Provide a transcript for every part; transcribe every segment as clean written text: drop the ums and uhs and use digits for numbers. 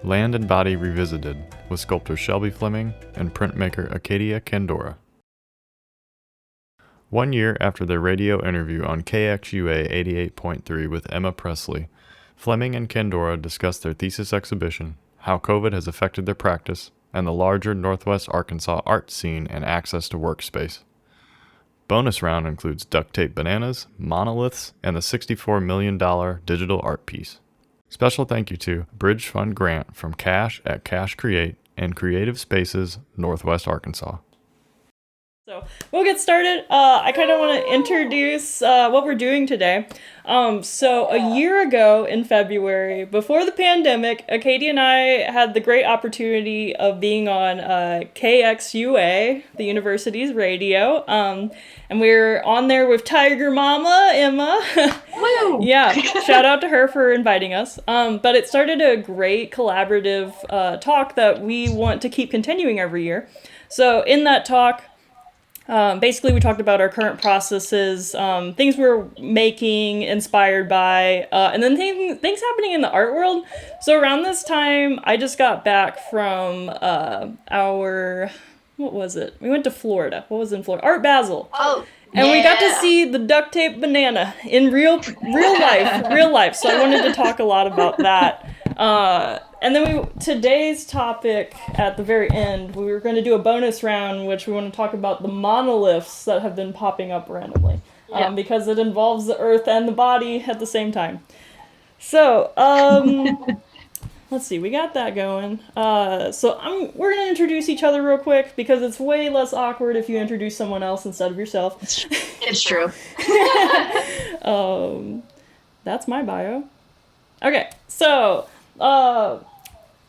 Land and Body Revisited with sculptor Shelby Fleming and printmaker Acadia Kandora. 1 year after their radio interview on KXUA 88.3 with Emma Pressley, Fleming and Kandora discussed their thesis exhibition, how COVID has affected their practice, and the larger Northwest Arkansas art scene and access to workspace. Bonus round includes duct tape bananas, monoliths, and the $64 million digital art piece. Special thank you to Bridge Fund Grant from Cash at Cash Create and Creative Spaces, Northwest Arkansas. So we'll get started. I kind of want to introduce what we're doing today. So a year ago in February, before the pandemic, Acadia and I had the great opportunity of being on KXUA, the university's radio. And we were on there with Tiger Mama, Emma. Woo! Yeah, shout out to her for inviting us. But it started a great collaborative talk that we want to keep continuing every year. So in that talk, basically, we talked about our current processes, things we're making, inspired by, and then things happening in the art world. So around this time, I just got back from what was it? We went to Florida. What was in Florida? Art Basel. Oh, and yeah. we got to see the duct tape banana in real life. So I wanted to talk a lot about that. And then today's topic at the very end, we were going to do a bonus round, in which we want to talk about the monoliths that have been popping up randomly, because it involves the earth and the body at the same time. So, let's see, we got that going. We're going to introduce each other real quick, because it's way less awkward if you introduce someone else instead of yourself. It's true. That's my bio. Okay, so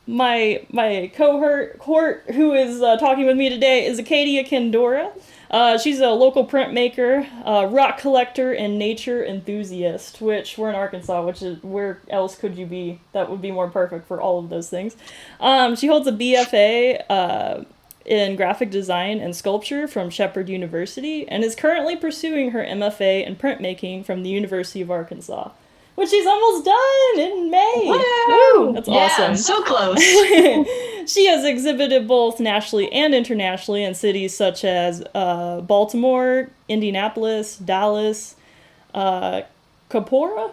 my cohort who is talking with me today is Acadia Kendora. She's a local printmaker, rock collector, and nature enthusiast, which we're in Arkansas, which is where else could you be that would be more perfect for all of those things. She holds a BFA in graphic design and sculpture from Shepherd University and is currently pursuing her MFA in printmaking from the University of Arkansas, which she's almost done in May. Woo! That's yeah, awesome. So close. She has exhibited both nationally and internationally in cities such as Baltimore, Indianapolis, Dallas, Kopora?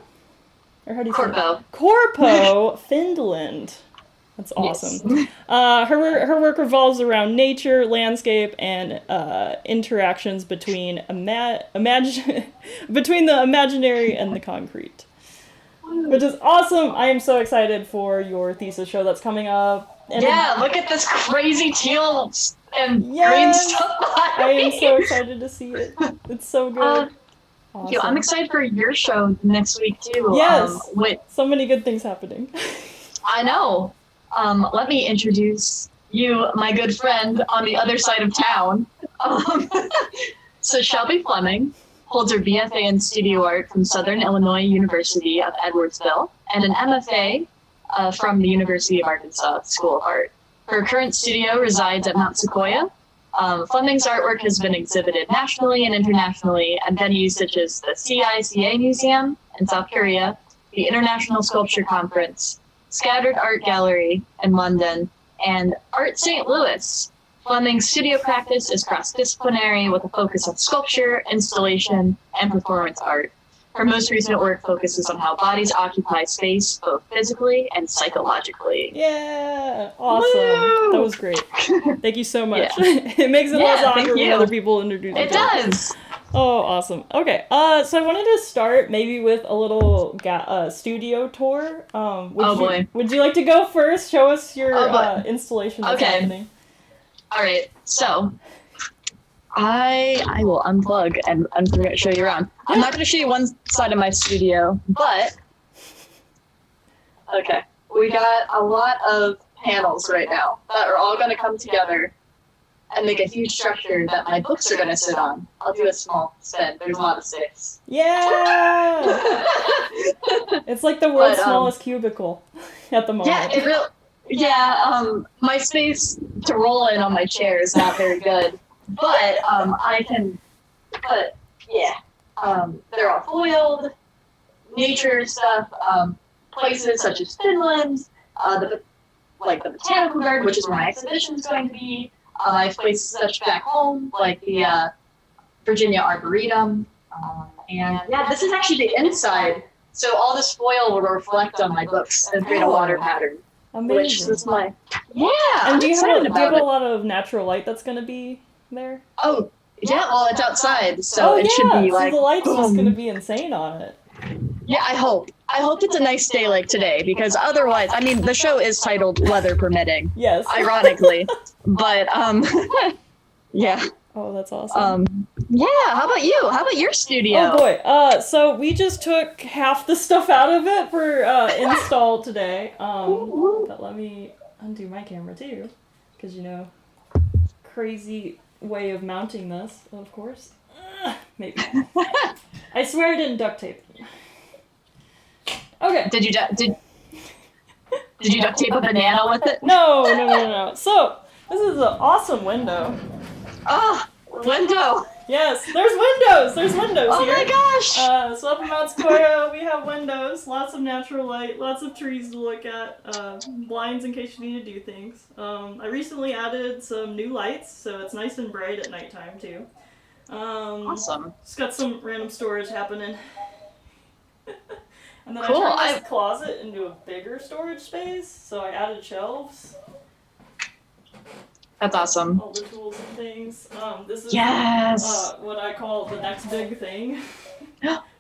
Or how do you say that? Corpo, Finland. That's awesome. Yes. Her work revolves around nature, landscape, and interactions between between the imaginary and the concrete. Which is awesome. I am so excited for your thesis show that's coming up. And look at this crazy teal and green stuff. I am so excited to see it. It's so good. Awesome. I'm excited for your show next week too. Yes. So many good things happening. I know. Let me introduce you, my good friend on the other side of town. So Shelby Fleming holds her BFA in studio art from Southern Illinois University of Edwardsville and an MFA from the University of Arkansas School of Art. Her current studio resides at Mount Sequoyah. Fleming's artwork has been exhibited nationally and internationally at venues such as the CICA Museum in South Korea, the International Sculpture Conference, Scattered Art Gallery in London, and Art St. Louis. Fleming's studio practice is cross-disciplinary with a focus on sculpture, installation, and performance art. Her most recent work focuses on how bodies occupy space, both physically and psychologically. Yeah! Awesome. Woo! That was great. Thank you so much. Yeah. It makes it less awkward when other people introduce it. It does! Oh, awesome. Okay, so I wanted to start maybe with a little studio tour. Would you like to go first? Show us your installation that's happening. All right, so I will unplug and show you around. I'm not going to show you one side of my studio, but okay, we got a lot of panels right now that are all going to come together and make a huge structure that my books are going to sit on. I'll do a small spin. There's a lot of space. Yeah! It's like the world's smallest cubicle at the moment. Yeah, it really. Yeah, my space to roll in on my chair is not very good, but I can. But yeah, they're all foiled, nature stuff, places such as Finland, the like the botanical garden, which is where my exhibition is going to be. I have places such back home, like the Virginia Arboretum. And yeah, this is actually the inside. So all this foil will reflect on my books and create a water pattern. Amazing. Which is my, yeah, And I'm do you excited have about a it. lot of natural light that's going to be there? Oh, yeah, well, it's outside, so it should be like, so the light's just boom. going to be insane on it. Yeah, I hope. I hope it's a nice day like today, because otherwise, I mean, the show is titled Weather Permitting, Yes. ironically, but, yeah. Oh, that's awesome. Yeah, how about you? How about your studio? Oh boy. So we just took half the stuff out of it for install today. But let me undo my camera too, because crazy way of mounting this, of course. Maybe. I swear I didn't duct tape. Okay. Did you duct tape a banana with it? No. So this is an awesome window. Oh, window. Yes, there's windows Oh here. my gosh. So up in Mount Sequoyah, we have windows, lots of natural light, lots of trees to look at, blinds in case you need to do things. I recently added some new lights, so it's nice and bright at nighttime too. Awesome. Just got some random storage happening. And then Cool. I turned this closet into a bigger storage space, so I added shelves. That's awesome. All the tools and things. This is Yes. what I call the next big thing.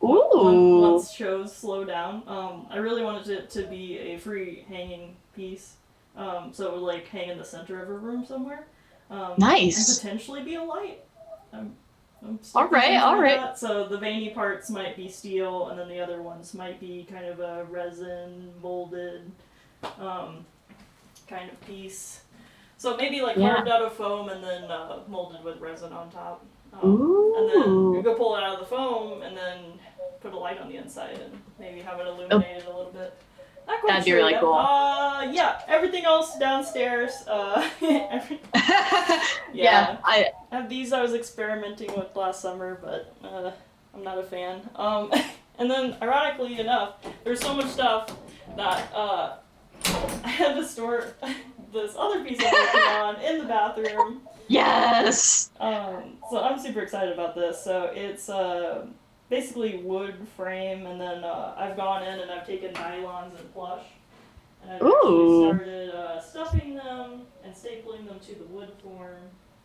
Ooh. Once shows slow down. I really wanted it to be a free hanging piece. So it would like hang in the center of a room somewhere. Nice. And potentially be a light. I'm All right. that. So the veiny parts might be steel, and then the other ones might be kind of a resin molded kind of piece. So maybe like carved out of foam and then molded with resin on top. And then you go pull it out of the foam and then put a light on the inside and maybe have it illuminated a little bit. Not quite That'd be sure really yet. cool. Yeah, everything else downstairs. Yeah, I have these I was experimenting with last summer, but I'm not a fan. And then, ironically enough, there's so much stuff that I had to store this other piece I'm working on in the bathroom. Yes. So I'm super excited about this. So it's basically wood frame, and then I've gone in and I've taken nylons and plush, and I've actually started stuffing them and stapling them to the wood form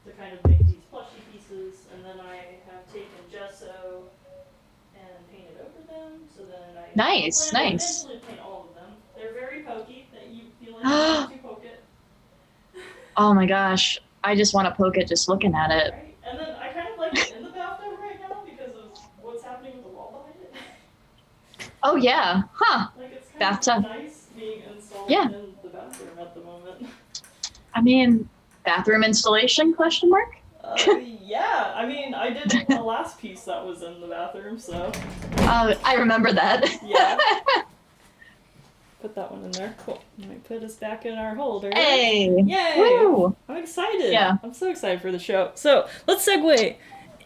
to kind of make these plushy pieces, and then I have taken gesso and painted over them, so then I Nice. eventually paint all of them. They're very pokey, that you feel like you need to poke it. Oh my gosh, I just want to poke it just looking at it. Right? And then I kind of like it in the bathtub right now because of what's happening with the wall behind it. Oh yeah, huh? Like it's kind Bathtub. of nice being installed Yeah. in the bathroom at the moment. I mean, bathroom installation, question mark? Yeah, I mean, I did the last piece that was in the bathroom, so I remember that. yeah. Put that one in there. Cool. Let me put us back in our holder. Hey! Yay! Woo! I'm excited. Yeah. I'm so excited for the show. So let's segue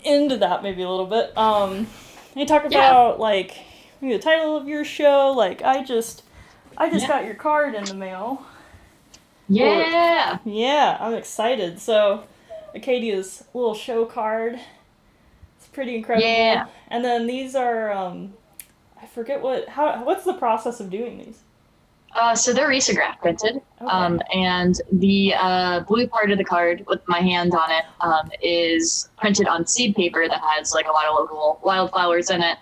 into that maybe a little bit. You talk about like maybe the title of your show. Like I just got your card in the mail. Yeah! Yeah, I'm excited. So Acadia's little show card. It's pretty incredible. Yeah. And then these are I forget what's the process of doing these? So they're risograph printed, Okay. and the blue part of the card with my hand on it is printed on seed paper that has like a lot of local wildflowers in it.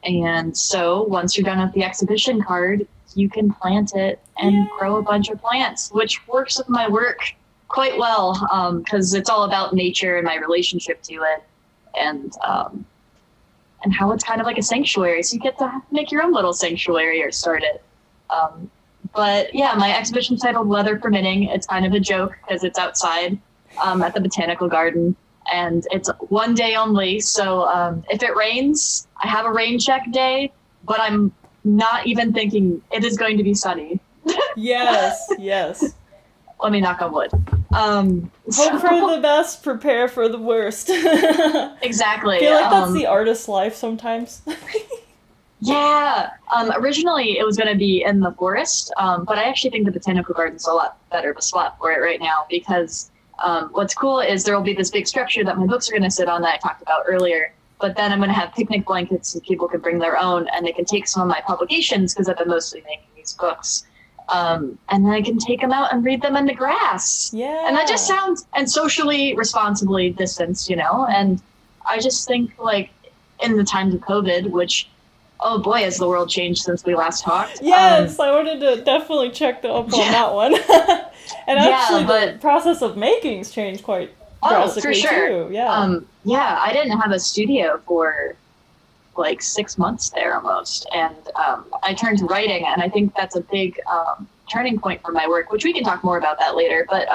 And so once you're done with the exhibition card, you can plant it and grow a bunch of plants, which works with my work quite well because it's all about nature and my relationship to it, and how it's kind of like a sanctuary. So you get to make your own little sanctuary or start it. But yeah, my exhibition's titled Weather Permitting. It's kind of a joke because it's outside at the Botanical Garden, and it's one day only. So if it rains, I have a rain check day, but I'm not even thinking it is going to be sunny. Yes. Let me knock on wood. Hope for the best, prepare for the worst. Exactly. I feel like that's the artist's life sometimes. Yeah. Originally, it was going to be in the forest, but I actually think the botanical garden's a lot better of a spot for it right now because what's cool is there will be this big structure that my books are going to sit on that I talked about earlier. But then I'm going to have picnic blankets and people can bring their own and they can take some of my publications because I've been mostly making these books. And then I can take them out and read them in the grass. Yeah. And that just sounds, and socially responsibly distanced, and I just think like in the times of COVID, which, oh boy, has the world changed since we last talked. Yes, I wanted to definitely check up on that one. And actually, the process of making's changed quite drastically, for sure. too. Yeah. Yeah, I didn't have a studio for like 6 months there almost. And I turned to writing, and I think that's a big turning point for my work, which we can talk more about that later. But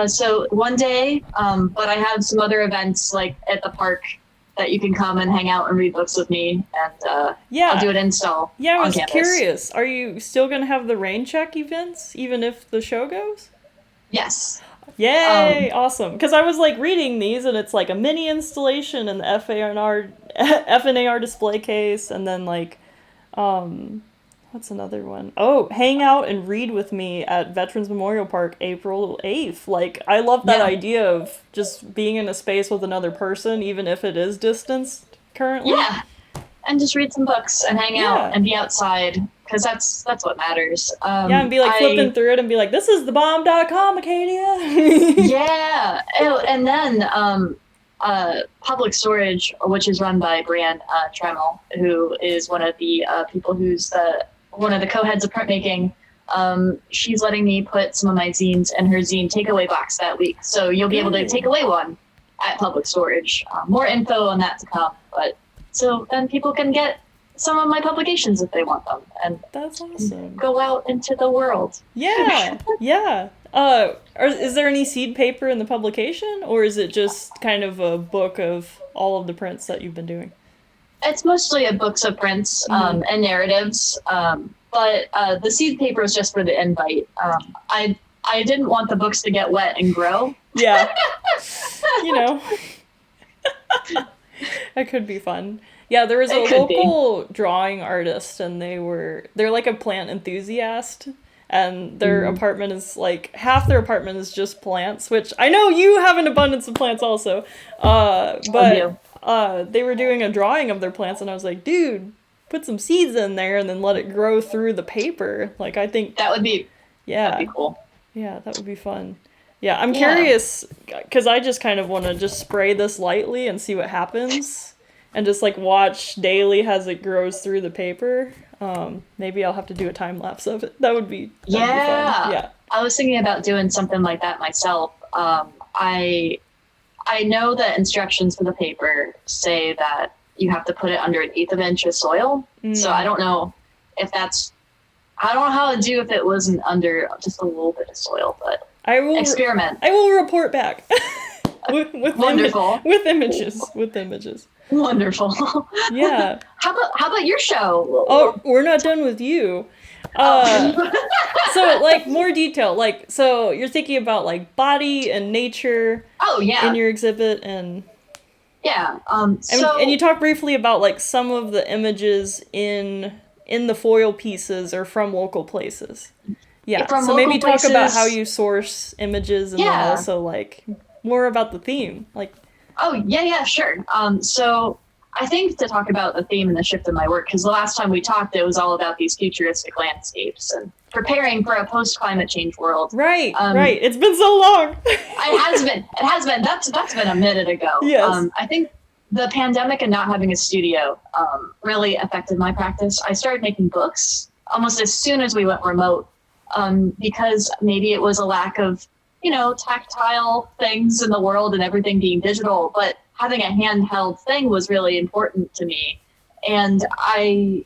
so one day, but I have some other events like at the park that you can come and hang out and read books with me, and I'll do an install. Yeah, I was campus. Curious. Are you still going to have the rain check events, even if the show goes? Yes. Yay! Awesome. Because I was like reading these, and it's like a mini installation in the FNAR display case, and then like, what's another one? Oh, hang out and read with me at Veterans Memorial Park April 8th. Like, I love that idea of just being in a space with another person, even if it is distanced currently. Yeah, and just read some books and hang out and be outside, because that's what matters. And be like flipping through it and be like, this is thebomb.com, Acadia. Yeah. Oh, and then Public Storage, which is run by Brianne Tremmel, who is one of the people who's one of the co-heads of printmaking. She's letting me put some of my zines in her zine takeaway box that week. So you'll be able to take away one at Public Storage. More info on that to come. But so then people can get some of my publications if they want them. And that's awesome. Go out into the world. Yeah. Yeah. Is there any seed paper in the publication, or is it just kind of a book of all of the prints that you've been doing? It's mostly a books of prints and narratives, but the seed paper is just for the invite. I didn't want the books to get wet and grow. Yeah. That could be fun. Yeah, there was a local drawing artist, and they're like a plant enthusiast, and their apartment is like, half their apartment is just plants, which I know you have an abundance of plants also. But they were doing a drawing of their plants, and I was like, dude, put some seeds in there and then let it grow through the paper. Like, I think that'd be cool. Yeah, that would be fun. Yeah, I'm curious, because I just kind of want to just spray this lightly and see what happens, and just like watch daily as it grows through the paper. Maybe I'll have to do a time lapse of it. That'd be fun. Yeah. I was thinking about doing something like that myself. I know that instructions for the paper say that you have to put it under 1/8 of an inch of soil. So I don't know if I don't know how to do if it wasn't under just a little bit of soil, but I will experiment. I will report back. with Wonderful. With images. Wonderful. Yeah. How about your show? Oh, we're not done with you. So like more detail, like, so you're thinking about like body and nature. Oh yeah. In your exhibit, and yeah. And you talk briefly about like some of the images in the foil pieces are from local places. Yeah. So maybe talk about how you source images, and then also like more about the theme, like. Oh, yeah, sure. So I think to talk about the theme and the shift in my work, because the last time we talked, it was all about these futuristic landscapes and preparing for a post-climate change world. Right, right. It's been so long. It has been. That's been a minute ago. Yes. I think the pandemic and not having a studio really affected my practice. I started making books almost as soon as we went remote, because maybe it was a lack of tactile things in the world and everything being digital, but having a handheld thing was really important to me. And I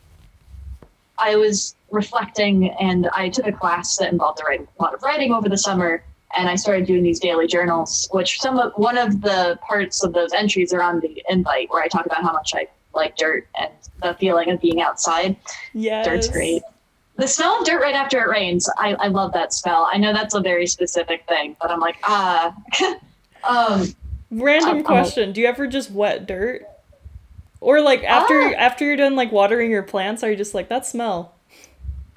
was reflecting, and I took a class that involved a lot of writing over the summer, and I started doing these daily journals, which one of the parts of those entries are on the invite, where I talk about how much I like dirt and the feeling of being outside. Yes. Dirt's great. The smell of dirt right after it rains, I love that smell. I know that's a very specific thing, but I'm like, Random question. Do you ever just wet dirt? Or like after you're done like watering your plants, are you just like, that smell?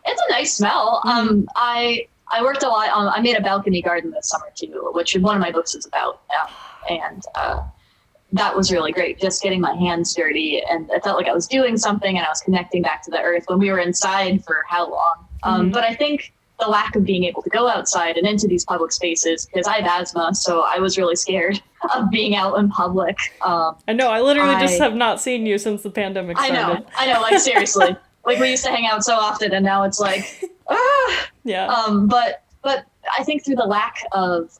It's a nice smell. I worked a lot on. I made a balcony garden this summer too, which one of my books is about. And that was really great. Just getting my hands dirty, and I felt like I was doing something, and I was connecting back to the earth when we were inside for how long. But I think the lack of being able to go outside and into these public spaces, because I have asthma, so I was really scared of being out in public. I know. I literally just have not seen you since the pandemic started. I know. Like seriously, like we used to hang out so often, and now it's like, yeah. But I think through the lack of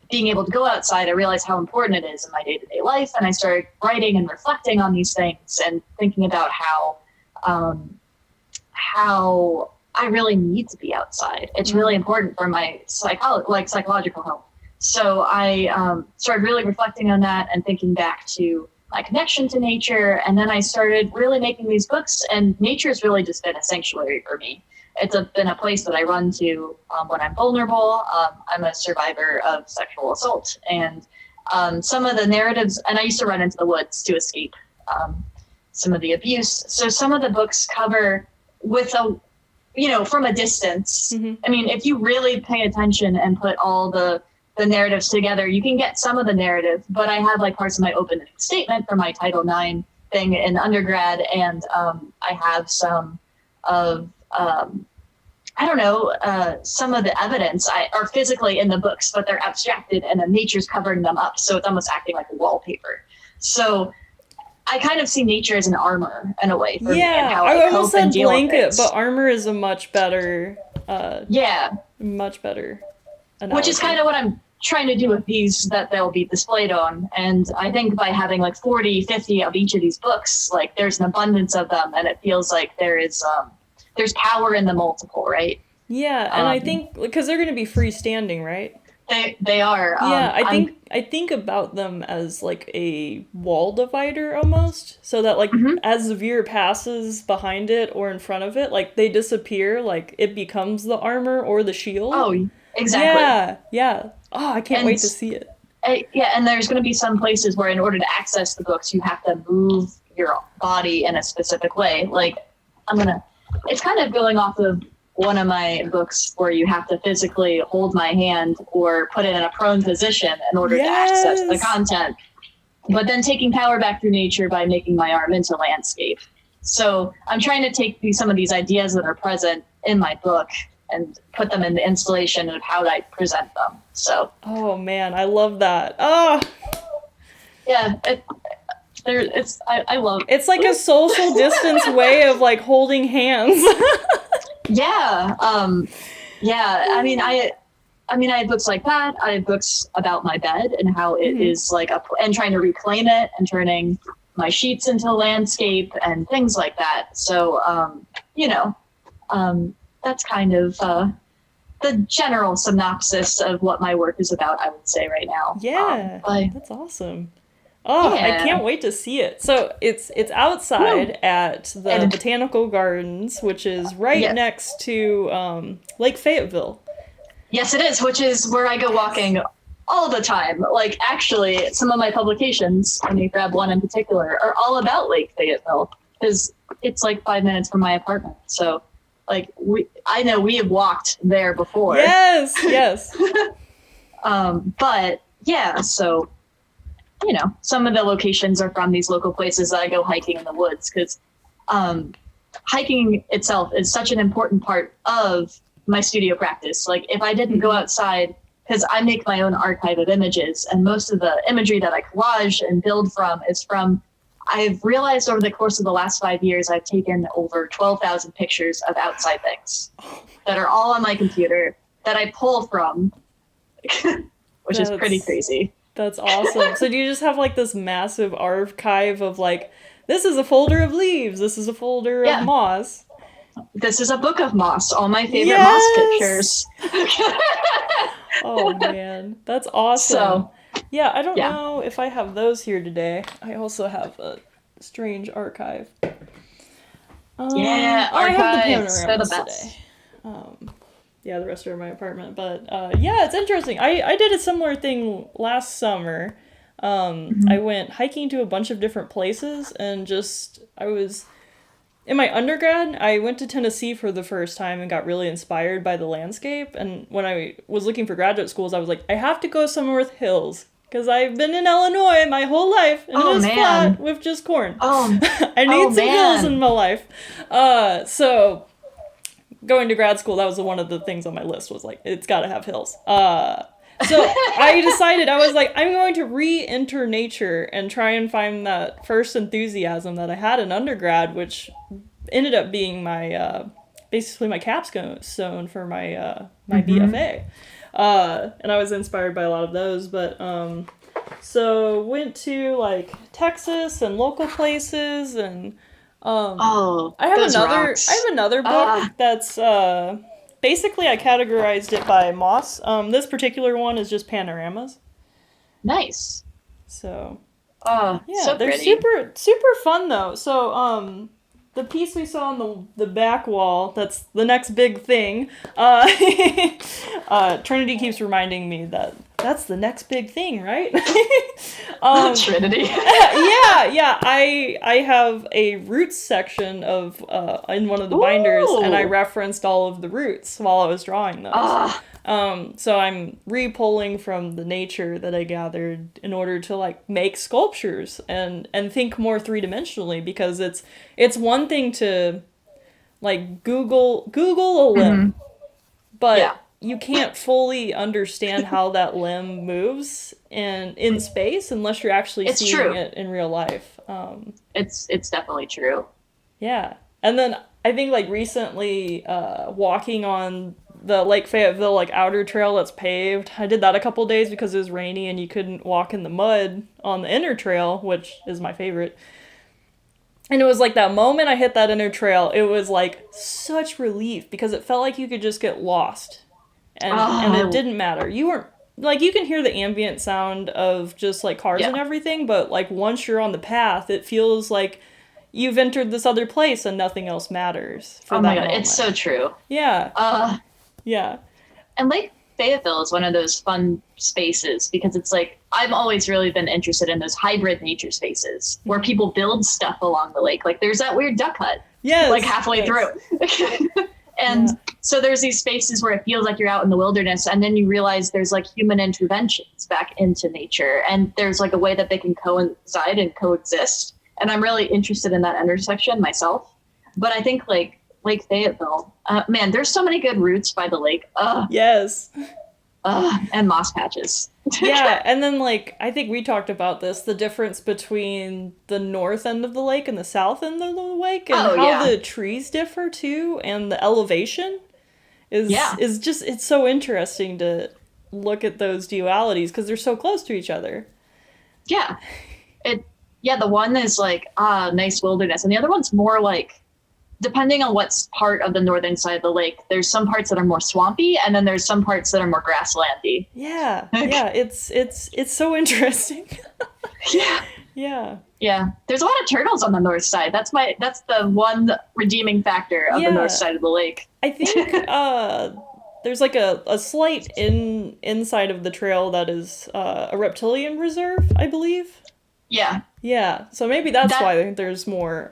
being able to go outside, I realized how important it is in my day-to-day life, and I started writing and reflecting on these things and thinking about how I really need to be outside. It's really important for my psychological health. So I started really reflecting on that and thinking back to my connection to nature. And then I started really making these books, and nature's really just been a sanctuary for me. It's been a place that I run to when I'm vulnerable. I'm a survivor of sexual assault, and some of the narratives, and I used to run into the woods to escape some of the abuse. So some of the books cover with from a distance. I mean, if you really pay attention and put all the narratives together, you can get some of the narrative, but I had like parts of my opening statement for my Title IX thing in undergrad, and I have some of some of the evidence are physically in the books, but they're abstracted, and then nature's covering them up, so it's almost acting like a wallpaper. So I kind of see nature as an armor in a way for me, and how I almost cope and said deal blanket, with it. but armor is a much better much better analogy. Which is kind of what I'm trying to do with these that they'll be displayed on. And I think by having like 40, 50 of each of these books, like there's an abundance of them, and it feels like there's power in the multiple, right? Yeah, and I think because they're going to be freestanding, right? They are. I think about them as like a wall divider almost, so that like as the viewer passes behind it or in front of it, like they disappear, like it becomes the armor or the shield. Oh, exactly. Yeah. Oh, I can't wait to see it. And there's going to be some places where in order to access the books, you have to move your body in a specific way. Like it's kind of going off of one of my books where you have to physically hold my hand or put it in a prone position in order to access the content, but then taking power back through nature by making my arm into landscape. So I'm trying to take some of these ideas that are present in my book and put them in the installation of how I present them. So. Oh man, I love that. Oh. Yeah. I love. It's like a social distance way of like holding hands. Yeah. I mean, I had books like that. I had books about my bed and how it is like and trying to reclaim it and turning my sheets into landscape and things like that. So, that's kind of the general synopsis of what my work is about, I would say right now. Yeah, that's awesome. Oh, yeah. I can't wait to see it. So it's outside at the Botanical Gardens, which is right next to Lake Fayetteville. Yes, it is, which is where I go walking all the time. Like, actually, some of my publications, let me grab one in particular, are all about Lake Fayetteville, because it's like 5 minutes from my apartment. So, like, I know we have walked there before. Yes. But, yeah, so... some of the locations are from these local places that I go hiking in the woods, because hiking itself is such an important part of my studio practice. Like if I didn't go outside, because I make my own archive of images, and most of the imagery that I collage and build from is from, I've realized over the course of the last 5 years, I've taken over 12,000 pictures of outside things that are all on my computer that I pull from, which is pretty crazy. That's awesome. So do you just have like this massive archive of like, this is a folder of leaves, this is a folder of moss. This is a book of moss, all my favorite moss pictures. Oh man, that's awesome. So, yeah, I don't know if I have those here today. I also have a strange archive. Archives, I have the panoramas the best. Today. The rest are in my apartment. But it's interesting. I did a similar thing last summer. I went hiking to a bunch of different places, and in my undergrad, I went to Tennessee for the first time and got really inspired by the landscape. And when I was looking for graduate schools, I was like, I have to go somewhere with hills. Because I've been in Illinois my whole life, and it is flat with just corn. I need some hills in my life. So going to grad school, that was one of the things on my list, was like, it's got to have hills. So I decided, I was like, I'm going to re-enter nature and try and find that first enthusiasm that I had in undergrad, which ended up being my, basically my capstone for my BFA. And I was inspired by a lot of those, but, so went to like Texas and local places, and, I have another book that's, basically, I categorized it by moss. This particular one is just panoramas. Nice. So, yeah, so they're pretty. super fun though. So, the piece we saw on the back wall, that's the next big thing. Trinity keeps reminding me that's the next big thing, right? Trinity. yeah. I have a roots section of in one of the binders, and I referenced all of the roots while I was drawing those. So I'm re-pulling from the nature that I gathered in order to like make sculptures and think more three-dimensionally, because it's one thing to like Google a limb, but you can't fully understand how that limb moves in space unless you're actually seeing it in real life. It's definitely true. Yeah. And then I think like recently walking on the Lake Fayetteville like outer trail that's paved, I did that a couple days because it was rainy and you couldn't walk in the mud on the inner trail, which is my favorite. And it was like that moment I hit that inner trail, it was like such relief, because it felt like you could just get lost. And it didn't matter. You weren't, like, you can hear the ambient sound of just like cars and everything, but like once you're on the path, it feels like you've entered this other place and nothing else matters. Oh my god, it's so true. Yeah. Yeah. And Lake Fayetteville is one of those fun spaces, because it's like, I've always really been interested in those hybrid nature spaces where people build stuff along the lake. Like there's that weird duck hut, like halfway through. And so there's these spaces where it feels like you're out in the wilderness, and then you realize there's like human interventions back into nature, and there's like a way that they can coincide and coexist. And I'm really interested in that intersection myself. But I think like Lake Fayetteville, man, there's so many good routes by the lake. Yes. And moss patches. Yeah, and then like I think we talked about this, the difference between the north end of the lake and the south end of the lake, and how the trees differ too, and the elevation is just, it's so interesting to look at those dualities because they're so close to each other. Yeah. The one is like nice wilderness, and the other one's more like, depending on what's part of the northern side of the lake, there's some parts that are more swampy, and then there's some parts that are more grasslandy. Yeah, it's so interesting. Yeah. There's a lot of turtles on the north side. That's the one redeeming factor of the north side of the lake. I think there's like a slight inside of the trail that is a reptilian reserve, I believe. Yeah. So maybe that's why there's more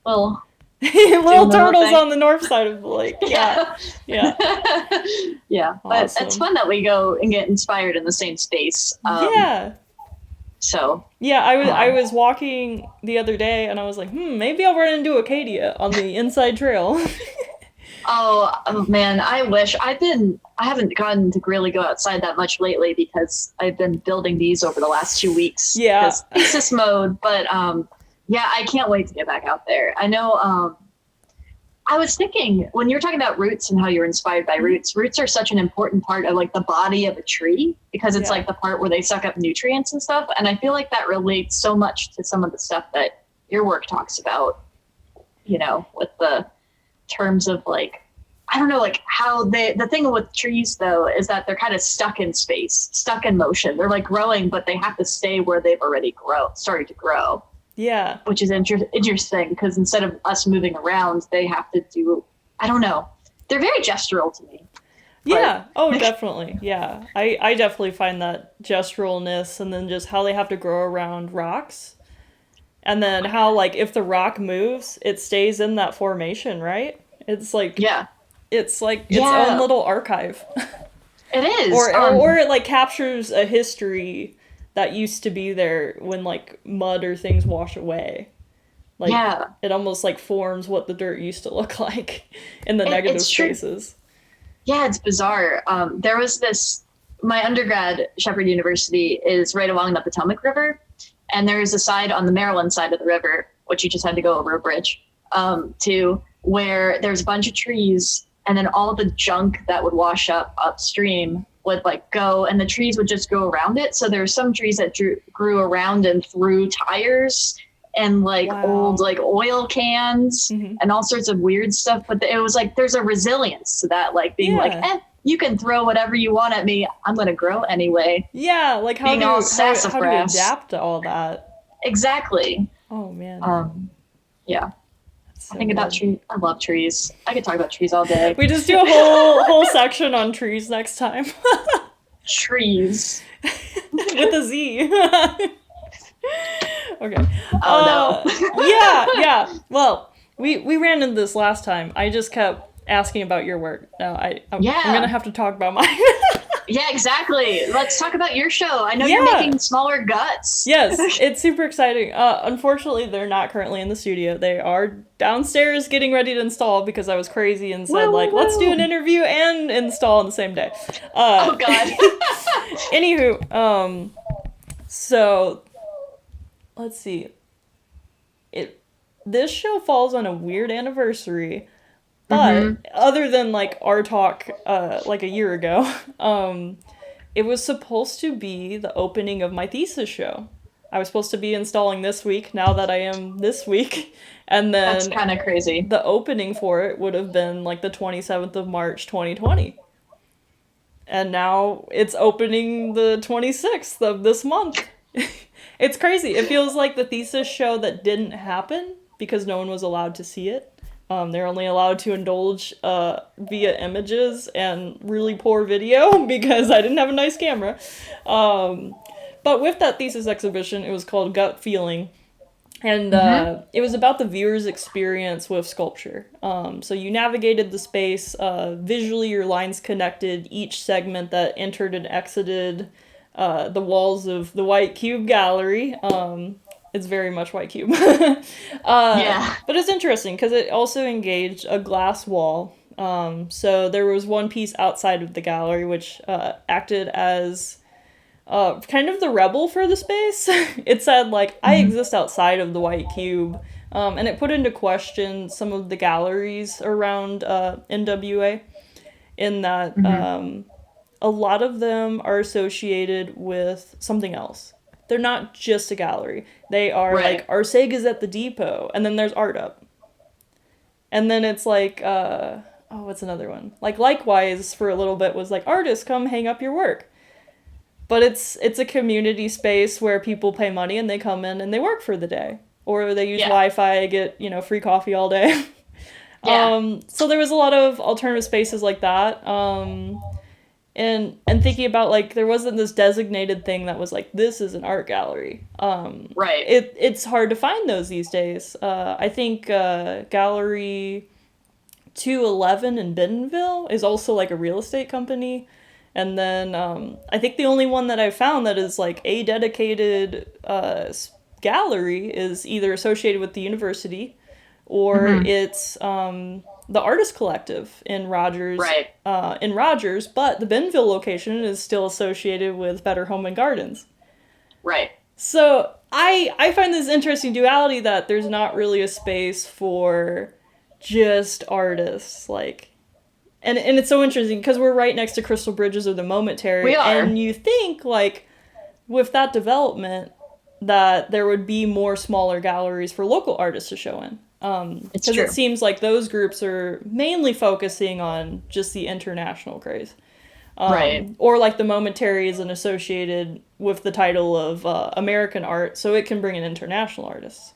little turtles on the north side of the lake. Yeah. Awesome. But it's fun that we go and get inspired in the same space. So I was walking the other day and I was like, maybe I'll run into Acadia on the inside trail. Oh man, I wish. I haven't gotten to really go outside that much lately because I've been building these over the last 2 weeks. Because thesis mode, but I can't wait to get back out there. I know, I was thinking, when you were talking about roots and how you're inspired by roots are such an important part of like the body of a tree, because it's like the part where they suck up nutrients and stuff. And I feel like that relates so much to some of the stuff that your work talks about, with the terms of like, I don't know, like how the thing with trees though, is that they're kind of stuck in space, stuck in motion. They're like growing, but they have to stay where they've already started to grow. Yeah. Which is interesting, because instead of us moving around, they have to do, I don't know. They're very gestural to me. Yeah. Oh, definitely. Yeah. I definitely find that gesturalness, and then just how they have to grow around rocks. And then how, like, if the rock moves, it stays in that formation, right? It's like Yeah. it's like its own Yeah, little archive. it is. or it like captures a history that used to be there when like mud or things wash away. Like Yeah. it almost like forms what the dirt used to look like in the negative It's true. spaces. Yeah, it's bizarre. There was this, my undergrad, Shepherd University, is right along the Potomac River. And there's a side on the Maryland side of the river, which you just had to go over a bridge, to where there's a bunch of trees. And then all the junk that would wash up upstream would like go, and the trees would just go around it. So there's some trees that grew around and through tires and like old like oil cans and all sorts of weird stuff. But it was like there's a resilience to that, like being like, you can throw whatever you want at me. I'm going to grow anyway. Yeah, like how do you adapt to all that? Exactly. Oh, man. Yeah. So I think about trees. I love trees. I could talk about trees all day. We just do a whole section on trees next time. Trees. With a Z. Okay. Oh, no. Yeah. Well, we ran into this last time. I just kept asking about your work. Now I'm gonna have to talk about mine. Yeah, exactly. Let's talk about your show. I know you're making smaller guts. Yes, it's super exciting. Unfortunately, they're not currently in the studio. They are downstairs getting ready to install because I was crazy and said, let's do an interview and install on the same day. Oh, God. Anywho, so let's see. This show falls on a weird anniversary. But other than like our talk like a year ago, it was supposed to be the opening of my thesis show. I was supposed to be installing this week, now that I am this week. And then that's kind of crazy. The opening for it would have been like the 27th of March, 2020. And now it's opening the 26th of this month. It's crazy. It feels like the thesis show that didn't happen because no one was allowed to see it. They're only allowed to indulge via images and really poor video because I didn't have a nice camera. But with that thesis exhibition, it was called Gut Feeling. And it was about the viewer's experience with sculpture. So you navigated the space. Visually, your lines connected each segment that entered and exited the walls of the White Cube Gallery. It's very much White Cube. Yeah. But it's interesting because it also engaged a glass wall. So there was one piece outside of the gallery which acted as kind of the rebel for the space. It said, like, I exist outside of the White Cube. And it put into question some of the galleries around NWA in that a lot of them are associated with something else. They're not just a gallery. They are like, our Sega's at the depot, and then there's Art Up. And then it's like, what's another one? Like, Likewise, for a little bit, was like, artists, come hang up your work. But it's a community space where people pay money and they come in and they work for the day. Or they use Wi-Fi, get, free coffee all day. So there was a lot of alternative spaces like that. And thinking about, like, there wasn't this designated thing that was like, this is an art gallery. It's hard to find those these days. I think Gallery 211 in Bentonville is also like a real estate company. And then I think the only one that I found that is like a dedicated gallery is either associated with the university or it's the Artist Collective in Rogers. But the Bentonville location is still associated with Better Home and Gardens. So I find this interesting duality that there's not really a space for just artists, like, and it's so interesting because we're right next to Crystal Bridges or the Momentary. We are. And you think, like, with that development that there would be more smaller galleries for local artists to show in. Because it seems like those groups are mainly focusing on just the international craze. Or like the Momentary isn't associated with the title of American art, so it can bring in international artists.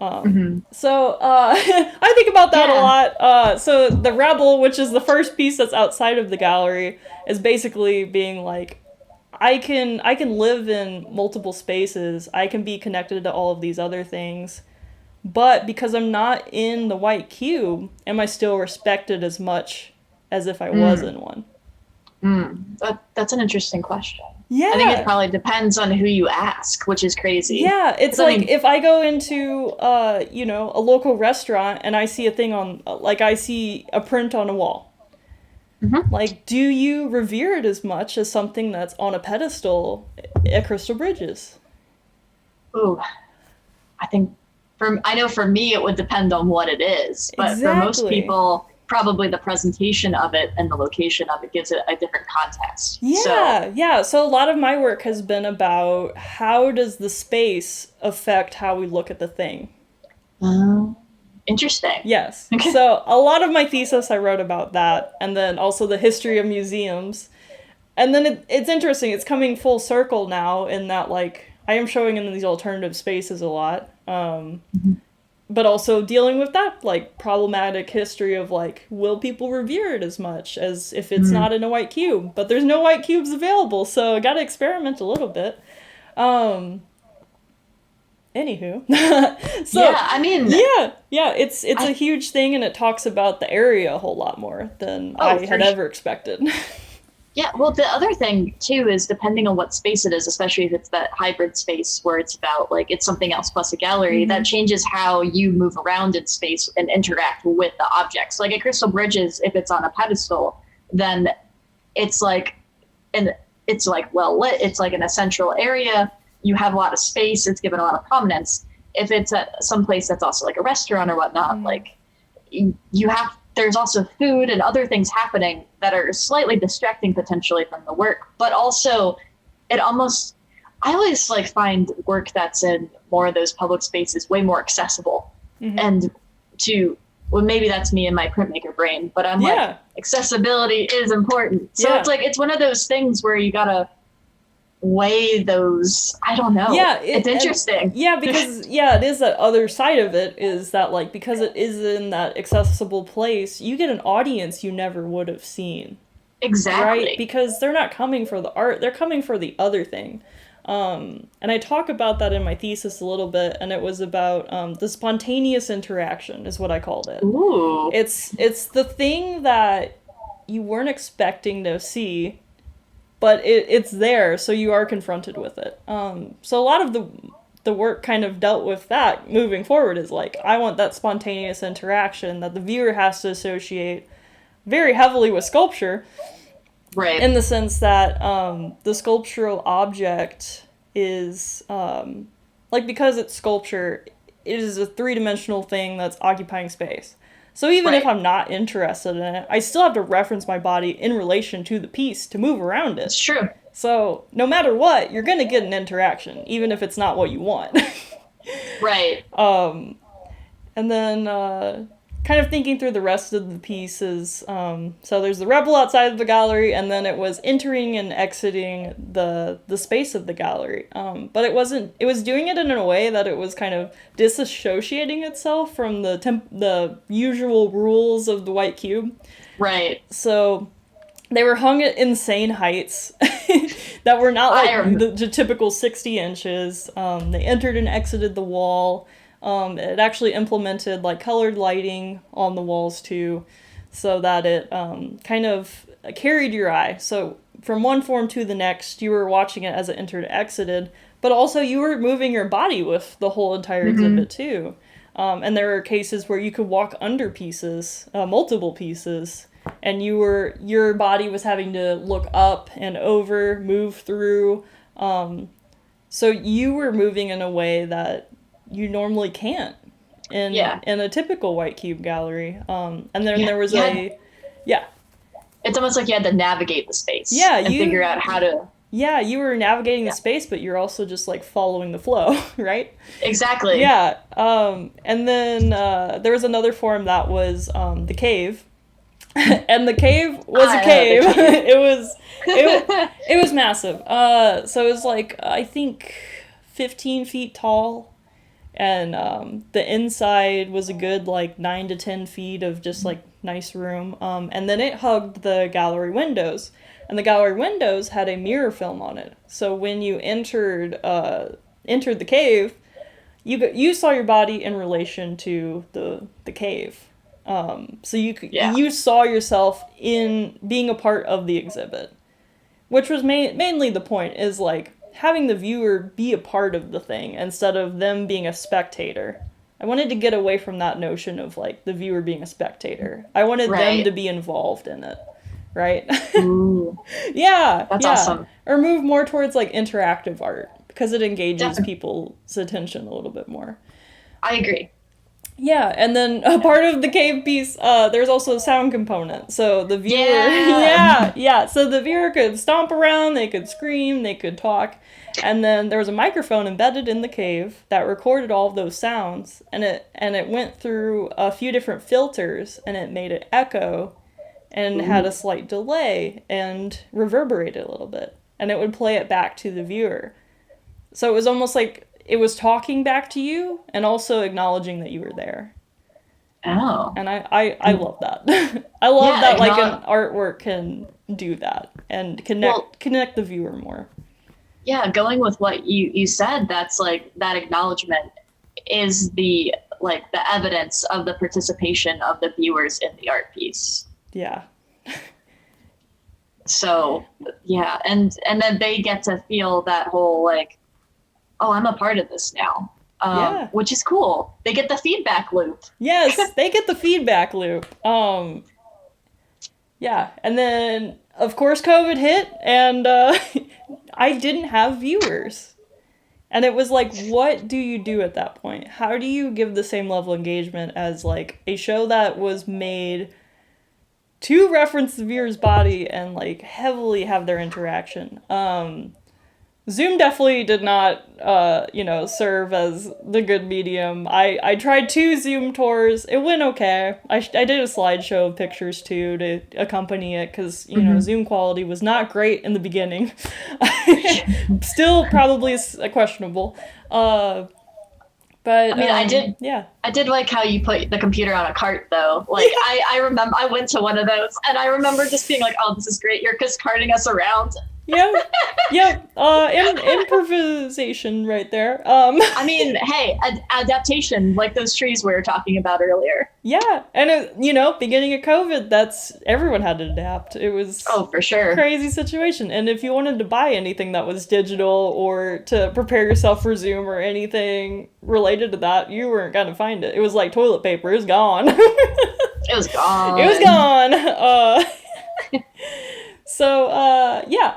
So I think about that a lot. So the Rebel, which is the first piece that's outside of the gallery, is basically being like, I can live in multiple spaces. I can be connected to all of these other things. But because I'm not in the white cube, am I still respected as much as if I was in one? That's an interesting question. Yeah. I think it probably depends on who you ask, which is crazy. Yeah, it's like if I go into, a local restaurant and I see a thing I see a print on a wall. Mm-hmm. Like, do you revere it as much as something that's on a pedestal at Crystal Bridges? Ooh, I know for me it would depend on what it is, but Exactly. For most people, probably the presentation of it and the location of it gives it a different context. Yeah. So a lot of my work has been about how does the space affect how we look at the thing. Interesting. Yes. So a lot of my thesis I wrote about that, and then also the history of museums. And then it's interesting. It's coming full circle now in that, like, I am showing in these alternative spaces a lot. But also dealing with that, like, problematic history of, like, will people revere it as much as if it's not in a white cube? But there's no white cubes available, so I gotta experiment a little bit. Anywho. It's a huge thing, and it talks about the area a whole lot more than I had ever expected. Yeah, well, the other thing, too, is depending on what space it is, especially if it's that hybrid space where it's about, like, it's something else plus a gallery, that changes how you move around in space and interact with the objects. Like at Crystal Bridges, if it's on a pedestal, then it's like, well lit, it's like in a central area, you have a lot of space, it's given a lot of prominence. If it's at some place that's also like a restaurant or whatnot, like, there's also food and other things happening that are slightly distracting potentially from the work, but also I always like find work that's in more of those public spaces way more accessible. And maybe that's me and my printmaker brain, but I'm like, accessibility is important. So it's like, it's one of those things where you gotta weigh those, I don't know. Yeah, it's interesting. Because it is that other side of it is that, like, because it is in that accessible place, you get an audience you never would have seen. Exactly. Right? Because they're not coming for the art, they're coming for the other thing. And I talk about that in my thesis a little bit, and it was about the spontaneous interaction is what I called it. Ooh. It's the thing that you weren't expecting to see, but it's there, so you are confronted with it. So a lot of the work kind of dealt with that moving forward is like, I want that spontaneous interaction that the viewer has to associate very heavily with sculpture. Right. In the sense that the sculptural object is, because it's sculpture, it is a three-dimensional thing that's occupying space. So even if I'm not interested in it, I still have to reference my body in relation to the piece to move around it. It's true. So no matter what, you're going to get an interaction, even if it's not what you want. Right. And then kind of thinking through the rest of the pieces, so there's the Rebel outside of the gallery, and then it was entering and exiting the space of the gallery. But it was doing it in a way that it was kind of disassociating itself from the usual rules of the white cube. Right. So they were hung at insane heights that were not like the typical 60 inches. They entered and exited the wall. It actually implemented like colored lighting on the walls too, so that it kind of carried your eye. So from one form to the next, you were watching it as it entered and exited, but also you were moving your body with the whole entire exhibit too. And there are cases where you could walk under pieces, multiple pieces, and your body was having to look up and over, move through. So you were moving in a way that you normally can't in a typical white cube gallery. And then there was it's almost like you had to navigate the space. Yeah, and figure out how to. Yeah, you were navigating the space, but you're also just like following the flow, right? Exactly. Yeah. And then there was another form that was the cave. And the cave was a cave. It was massive. So it was like, I think 15 feet tall. And the inside was a good like 9 to 10 feet of just like nice room. And then it hugged the gallery windows. And the gallery windows had a mirror film on it. So when you entered the cave, you saw your body in relation to the cave. So you saw yourself in being a part of the exhibit, which was mainly the point, is like having the viewer be a part of the thing instead of them being a spectator. I wanted to get away from that notion of like the viewer being a spectator. I wanted them to be involved in it, right? Ooh. Yeah, That's awesome. Or move more towards like interactive art because it engages people's attention a little bit more. I agree. Yeah, and then a part of the cave piece, there's also a sound component. So the viewer, so the viewer could stomp around, they could scream, they could talk, and then there was a microphone embedded in the cave that recorded all of those sounds, and it went through a few different filters, and it made it echo, and had a slight delay, and reverberated a little bit, and it would play it back to the viewer. So it was almost like it was talking back to you and also acknowledging that you were there. Oh. And I love that. I love that like an artwork can do that and connect the viewer more. Yeah, going with what you said, that's like that acknowledgement is the evidence of the participation of the viewers in the art piece. Yeah. So, yeah, and then they get to feel that whole like, oh, I'm a part of this now, which is cool. They get the feedback loop. Yes, they get the feedback loop. Yeah, and then, of course, COVID hit, and I didn't have viewers. And it was like, what do you do at that point? How do you give the same level of engagement as, like, a show that was made to reference the viewer's body and, like, heavily have their interaction? Zoom definitely did not, serve as the good medium. I tried 2 Zoom tours. It went okay. I did a slideshow of pictures, too, to accompany it, because, Zoom quality was not great in the beginning. Still probably questionable. But I mean, I did like how you put the computer on a cart, though. Like, I remember I went to one of those, and I remember just being like, oh, this is great. You're just carting us around. Yep. Improvisation right there. I mean, hey, adaptation, like those trees we were talking about earlier. Yeah, and beginning of COVID, everyone had to adapt. It was for sure crazy situation. And if you wanted to buy anything that was digital or to prepare yourself for Zoom or anything related to that, you weren't gonna find it. It was like toilet paper. It was gone. It was gone. It was gone. So, yeah.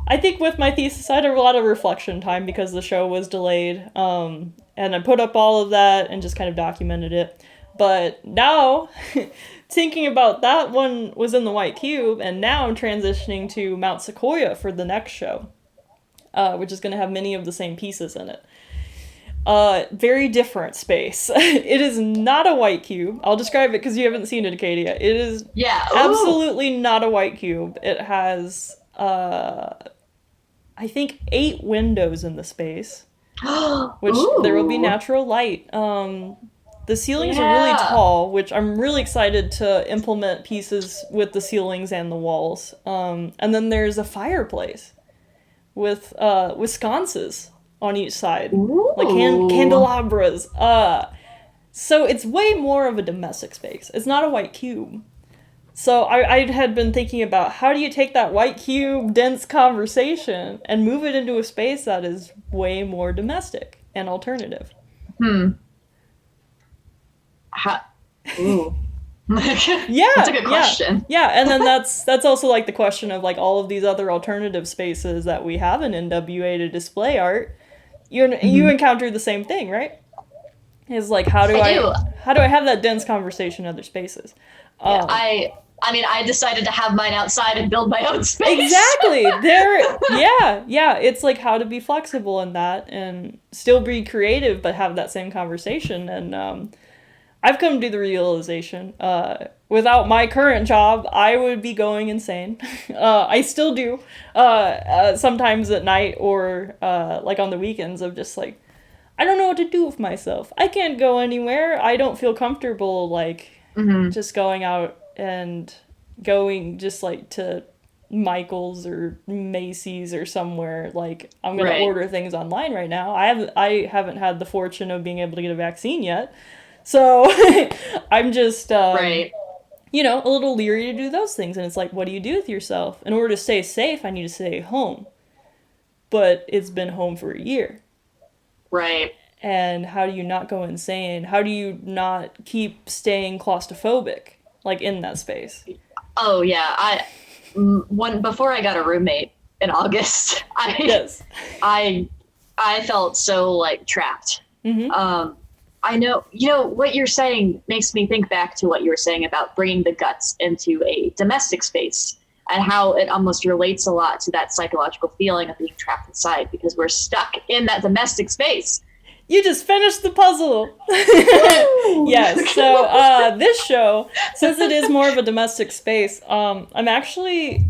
I think with my thesis, I had a lot of reflection time because the show was delayed, and I put up all of that and just kind of documented it. But now, thinking about that one was in the White Cube, and now I'm transitioning to Mount Sequoyah for the next show, which is going to have many of the same pieces in it. Very different space. It is not a white cube. I'll describe it because you haven't seen it, Acadia. It is absolutely not a white cube. It has... I think 8 windows in the space, which there will be natural light. The ceilings are really tall, which I'm really excited to implement pieces with the ceilings and the walls. And then there's a fireplace with sconces on each side, like candelabras. So it's way more of a domestic space. It's not a white cube. So I had been thinking about how do you take that white cube, dense conversation and move it into a space that is way more domestic and alternative. Ooh. Yeah, that's a good question. Yeah, and then that's also like the question of like all of these other alternative spaces that we have in NWA to display art. You encounter the same thing, right? Is like how do I have that dense conversation in other spaces? I decided to have mine outside and build my own space. Exactly. It's like how to be flexible in that and still be creative, but have that same conversation. And I've come to the realization, without my current job, I would be going insane. I still do, sometimes at night or like on the weekends of just like, I don't know what to do with myself. I can't go anywhere. I don't feel comfortable, like, just going out and going just, like, to Michael's or Macy's or somewhere. Like, I'm going to order things online right now. I haven't had the fortune of being able to get a vaccine yet. So I'm just, you know, a little leery to do those things. And it's like, what do you do with yourself? In order to stay safe, I need to stay home. But it's been home for a year. Right. And how do you not go insane? How do you not keep staying claustrophobic, like, in that space? Oh, yeah. Before I got a roommate in August, I felt so, like, trapped. I know, you know, what you're saying makes me think back to what you were saying about bringing the guts into a domestic space and how it almost relates a lot to that psychological feeling of being trapped inside because we're stuck in that domestic space. You just finished the puzzle. Yes. So this show, since it is more of a domestic space, I'm actually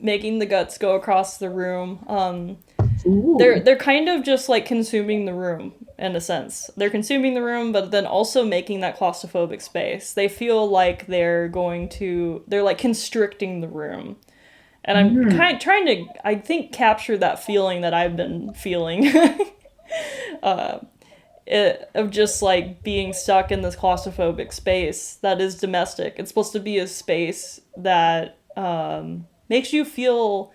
making the guts go across the room. They're kind of just like consuming the room in a sense. They're consuming the room, but then also making that claustrophobic space. They feel like they're like constricting the room. And I'm kind of trying to, I think, capture that feeling that I've been feeling. Of just like being stuck in this claustrophobic space that is domestic. It's supposed to be a space that makes you feel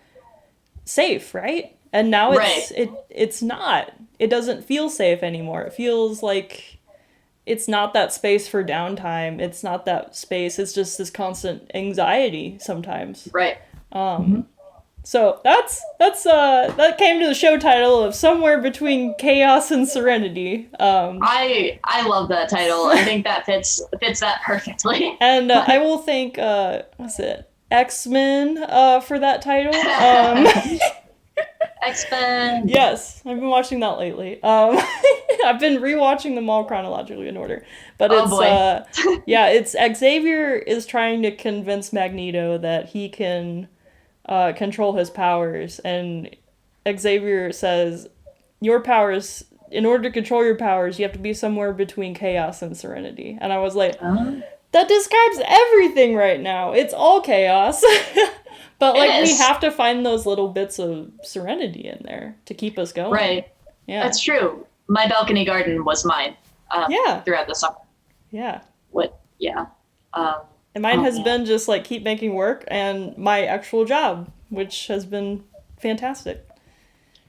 safe, right? And now it's not. It doesn't feel safe anymore. It feels like it's not that space for downtime. It's not that space. It's just this constant anxiety sometimes. Right. So that came to the show title of Somewhere Between Chaos and Serenity. I love that title. I think that fits that perfectly. And I will thank X-Men for that title. X-Men. Yes, I've been watching that lately. I've been rewatching them all chronologically in order. But it's Xavier is trying to convince Magneto that he can control his powers, and Xavier says, your powers, in order to control your powers, you have to be somewhere between chaos and serenity. And I was like, that describes everything right now. It's all chaos. But like we have to find those little bits of serenity in there to keep us going. Right. Yeah. That's true. My balcony garden was mine. Throughout the summer. Yeah. And mine has been just like keep making work and my actual job, which has been fantastic.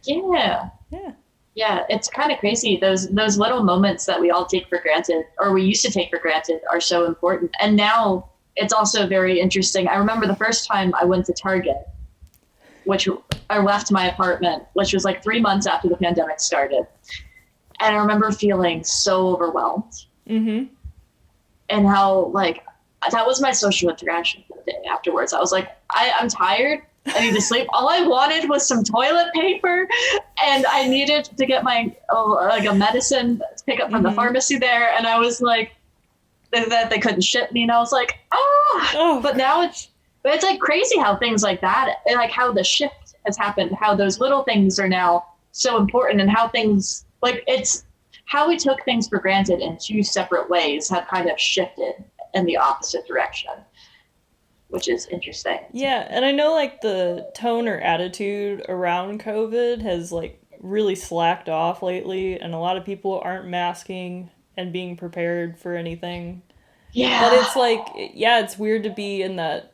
Yeah. Yeah. Yeah, it's kind of crazy. Those little moments that we all take for granted, or we used to take for granted, are so important. And now it's also very interesting. I remember the first time I went to Target, which I left my apartment, which was like 3 months after the pandemic started. And I remember feeling so overwhelmed. And how, like, that was my social interaction for the day afterwards. I was like, I'm tired. I need to sleep. All I wanted was some toilet paper, and I needed to get my a medicine to pick up from the pharmacy there. And I was like, that they couldn't ship me, and I was like, But now it's like crazy how things like that, and like how the shift has happened, how those little things are now so important, and how things like it's how we took things for granted in two separate ways have kind of shifted in the opposite direction, which is interesting. Yeah, and I know like the tone or attitude around COVID has like really slacked off lately, and a lot of people aren't masking and being prepared for anything. Yeah. But it's like, it's weird to be in that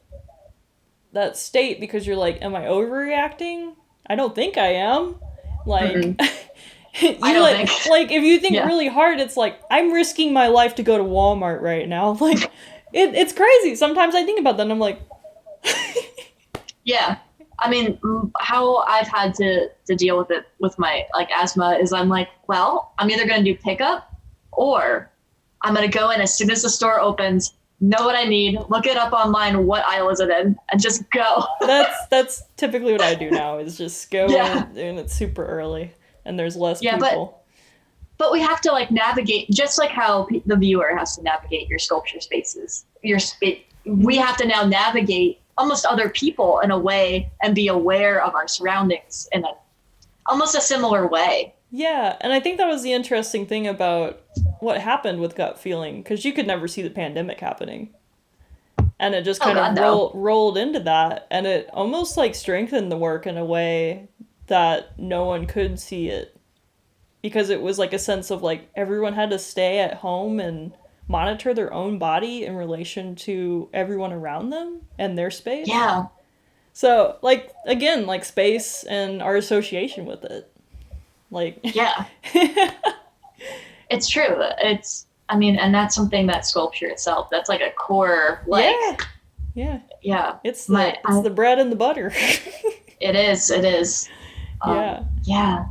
state because you're like, am I overreacting? I don't think I am. Like, like if you think really hard, it's like, I'm risking my life to go to Walmart right now. Like, it's crazy. Sometimes I think about that and I'm like... Yeah. I mean, how I've had to deal with it with my like asthma is I'm like, well, I'm either going to do pickup or I'm going to go in as soon as the store opens, know what I need, look it up online, what aisle is it in, and just go. That's typically what I do now is just go in and it's super early and there's less people. But we have to like navigate, just like how the viewer has to navigate your sculpture spaces. We have to now navigate almost other people in a way and be aware of our surroundings in almost a similar way. Yeah, and I think that was the interesting thing about what happened with gut feeling, because you could never see the pandemic happening. And it just Oh kind God, of no. rolled into that, and it almost like strengthened the work in a way that no one could see it, because it was like a sense of like everyone had to stay at home and monitor their own body in relation to everyone around them and their space. Yeah, So, like, again, like space and our association with it. Like, yeah, it's true. I mean, and that's something that sculpture itself, that's like a core, like, yeah, yeah. yeah, It's my, the bread and the butter. it is. Yeah. Yeah,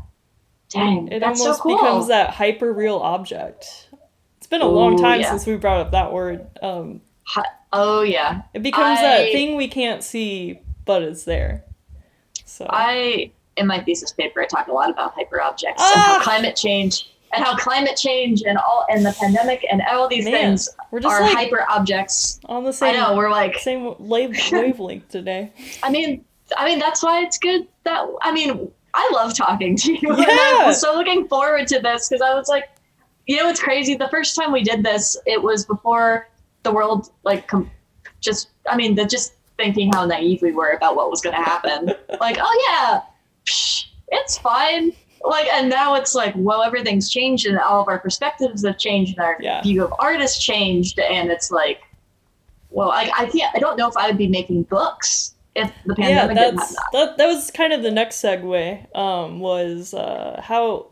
dang, It that's so almost cool. becomes that hyper real object. It's been a long Ooh, time yeah. since we brought up that word. Oh yeah. It becomes that thing we can't see, but it's there. So In my thesis paper, I talk a lot about hyperobjects and Ah! how climate change and the pandemic and all these things we're just are like hyperobjects. on the same. I know, we're like, same wavelength today. I mean, that's why it's good that, I love talking to you. And Yeah. I was so looking forward to this because I was like, it's crazy. The first time we did this, it was before the world, like, just thinking how naive we were about what was going to happen. Like, oh yeah, it's fine. Like, and now it's like, well, everything's changed and all of our perspectives have changed and our view of art has changed. And it's like, well, I don't know if I would be making books if the pandemic didn't have that. That was kind of the next segue. Was how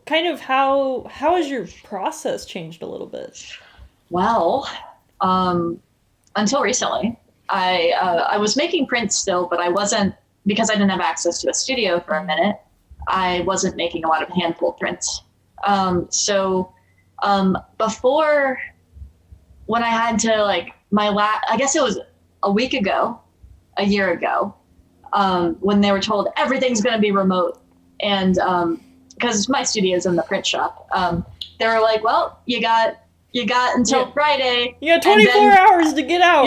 has your process changed a little bit? Well, until recently, I was making prints still, but I wasn't, because I didn't have access to a studio for a minute. I wasn't making a lot of hand pulled prints. Before, when I had to, like, I guess it was a year ago, when they were told everything's going to be remote. And because my studio's in the print shop, they were like, well, you got until Friday. You got 24 hours to get out.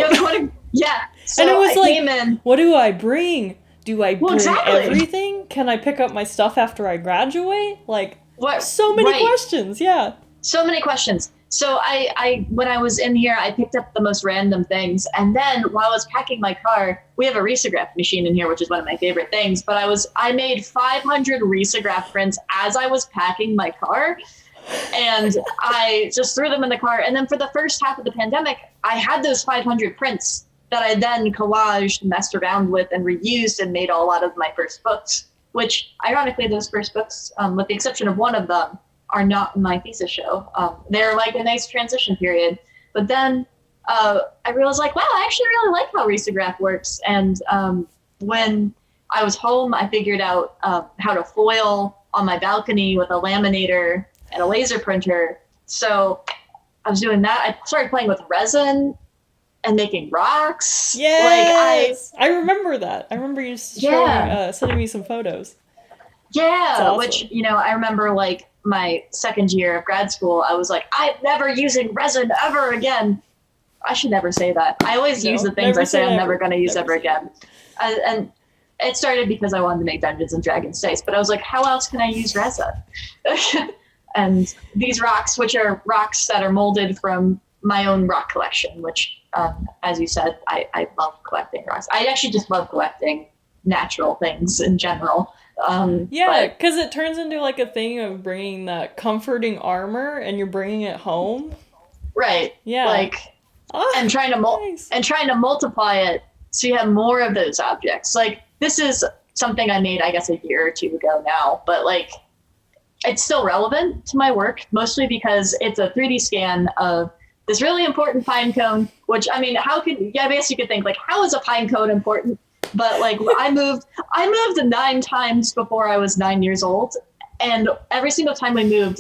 Yeah. So and it was I came in. What do I bring? Do I bring exactly. everything? Can I pick up my stuff after I graduate? Like, what? So many questions. Yeah. So many questions. So I when I was in here, I picked up the most random things. And then while I was packing my car, we have a risograph machine in here, which is one of my favorite things. But I made 500 risograph prints as I was packing my car. And I just threw them in the car. And then for the first half of the pandemic, I had those 500 prints that I then collaged, messed around with, and reused and made a lot of my first books, which ironically, those first books, with the exception of one of them, are not in my thesis show. They're like a nice transition period. But then I realized, like, wow, I actually really like how risograph works. And when I was home, I figured out how to foil on my balcony with a laminator and a laser printer. So I was doing that. I started playing with resin and making rocks. Yes! I remember that. I remember you sending me some photos. Yeah, awesome. Which, I remember, like, my second year of grad school, I was like, I'm never using resin ever again. I should never say that. I always use the things I say I'm never going to use ever again. And it started because I wanted to make Dungeons and Dragons dice, but I was like, how else can I use resin? And these rocks, which are rocks that are molded from my own rock collection, which, as you said, I love collecting rocks. I actually just love collecting natural things in general. Because it turns into like a thing of bringing that comforting armor and you're bringing it home. Right. Yeah. Like, and trying to multiply it so you have more of those objects. Like, this is something I made, I guess, a year or two ago now, but like, it's still relevant to my work, mostly because it's a 3D scan of this really important pine cone, which, I guess you could think, like, how is a pine cone important? But like, I moved 9 times before I was 9 years old. And every single time we moved,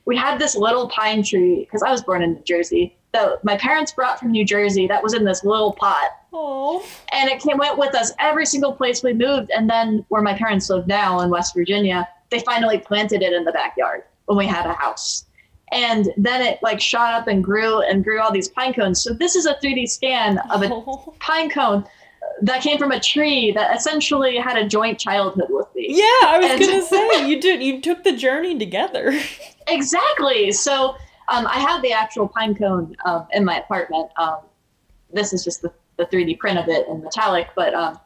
we had this little pine tree, because I was born in New Jersey, that my parents brought from New Jersey that was in this little pot. Oh. And it went with us every single place we moved. And then where my parents live now in West Virginia, they finally planted it in the backyard when we had a house. And then it like shot up and grew all these pine cones. So this is a 3D scan of a pine cone that came from a tree that essentially had a joint childhood with me. movie. Yeah, I was gonna say you took the journey together. Exactly. So I have the actual pine cone in my apartment. This is just the 3D print of it in metallic, but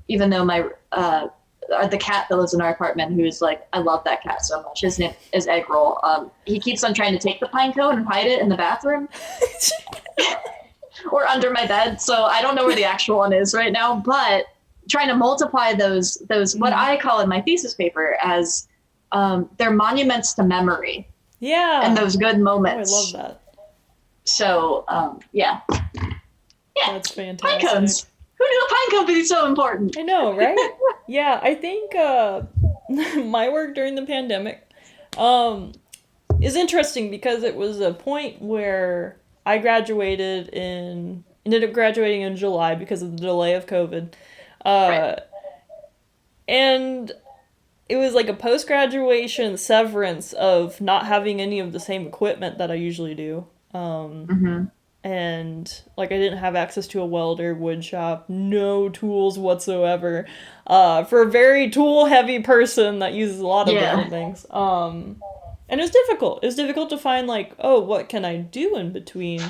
even though the cat that lives in our apartment, who's like, I love that cat so much, his name is Egg Roll. He keeps on trying to take the pine cone and hide it in the bathroom or under my bed. So I don't know where the actual one is right now, but trying to multiply those what I call in my thesis paper as they're monuments to memory. Yeah. And those good moments. Oh, I love that. So, yeah. That's fantastic. Pine cones. Who knew a pine cone would be so important? I know, right? Yeah, I think my work during the pandemic is interesting because it was a point where I ended up graduating in July because of the delay of COVID. Right. And it was like a post-graduation severance of not having any of the same equipment that I usually do. And like I didn't have access to a welder, wood shop, no tools whatsoever. For a very tool-heavy person that uses a lot of different things. And it was difficult. It was difficult to find like, oh, what can I do in between?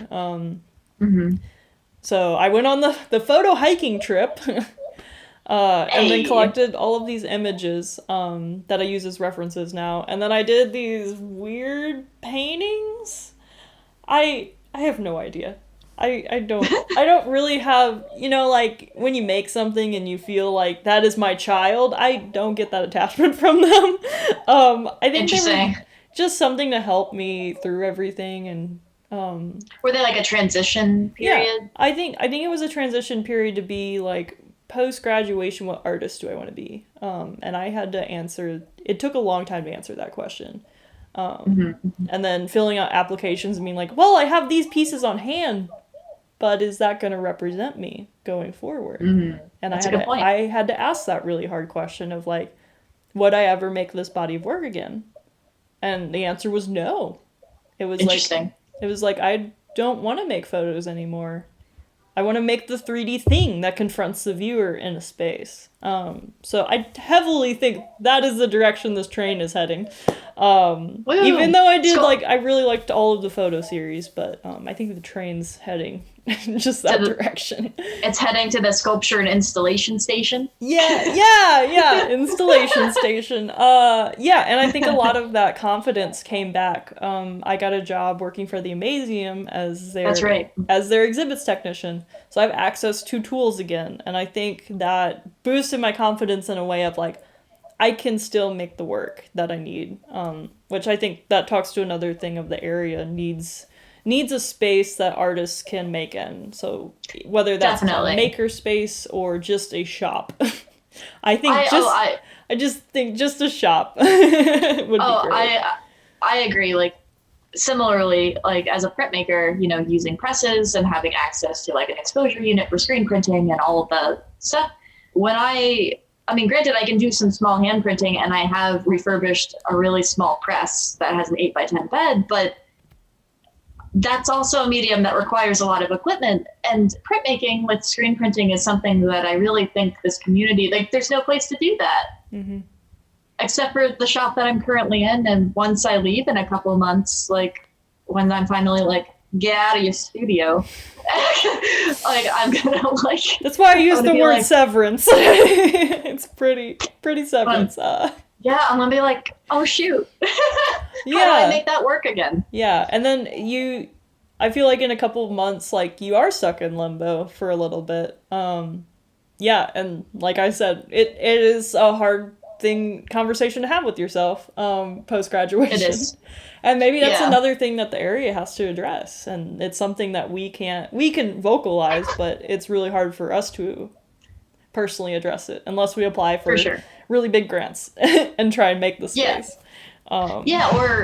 So I went on the photo hiking trip. And then collected all of these images that I use as references now. And then I did these weird paintings. I have no idea. I don't really have, like when you make something and you feel like that is my child, I don't get that attachment from them. I think they were just something to help me through everything. And were they like a transition period? Yeah, I think it was a transition period to be like, post-graduation, what artist do I want to be? And I had to answer, it took a long time to answer that question. And then filling out applications and being like, well, I have these pieces on hand, but is that going to represent me going forward? And I had to ask that really hard question of like, would I ever make this body of work again? And the answer was no. It was like, I don't want to make photos anymore. I want to make the 3D thing that confronts the viewer in a space. So I heavily think that is the direction this train is heading. Even though I really liked all of the photo series, but I think the train's heading just that direction. It's heading to the sculpture and installation station. Yeah, installation station. And I think a lot of that confidence came back. I got a job working for the Amazium as their exhibits technician. So I have access to tools again, and I think that boosted my confidence in a way of like, I can still make the work that I need, which I think that talks to another thing of the area needs a space that artists can make in. So whether that's a maker space or just a shop, I just think just a shop would be great. I agree. Like similarly, like as a printmaker, using presses and having access to like an exposure unit for screen printing and all of the stuff. Granted, I can do some small hand printing, and I have refurbished a really small press that has an 8x10 bed, but that's also a medium that requires a lot of equipment. And printmaking with screen printing is something that I really think this community, like, there's no place to do that. Except for the shop that I'm currently in. And once I leave in a couple of months, like, when I'm finally like, get out of your studio, like I'm gonna like. That's why I use the word like, severance. It's pretty severance. Yeah, I'm gonna be like, oh shoot. How do I make that work again? Yeah, and then I feel like in a couple of months, like you are stuck in limbo for a little bit. Yeah, and like I said, it is a hard conversation to have with yourself post graduation. It is. And maybe that's another thing that the area has to address, and it's something that we can vocalize, but it's really hard for us to personally address it unless we apply for really big grants and try and make the space. Or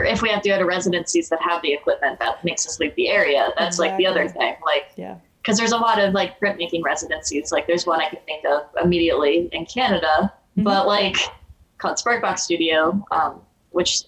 if we have to go to residencies that have the equipment that makes us leave the area, that's like the other thing. Like, because there's a lot of like printmaking residencies. Like there's one I can think of immediately in Canada, but like called Sparkbox Studio, which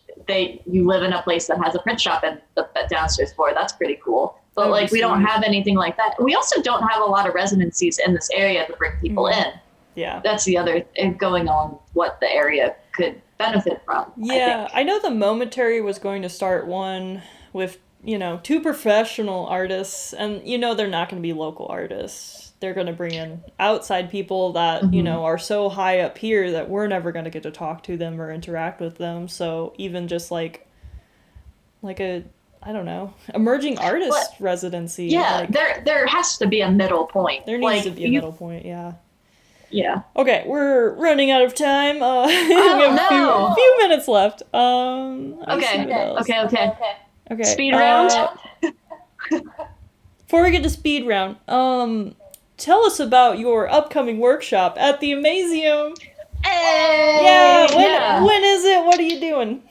you live in a place that has a print shop and the downstairs floor. That's pretty cool. But like we don't have anything like that. We also don't have a lot of residencies in this area to bring people in. Yeah. That's the other going on what the area could benefit from. Yeah, I know the Momentary was going to start one with, 2 professional artists, and they're not going to be local artists. They're going to bring in outside people that, are so high up here that we're never going to get to talk to them or interact with them. So even just like a, I don't know, emerging artist residency. Yeah, there has to be a middle point. There needs to be a middle point, yeah. Yeah. Okay, we're running out of time. We have a few minutes left. Okay. Speed round. Before we get to speed round, tell us about your upcoming workshop at the Amazium. Hey! When is it? What are you doing?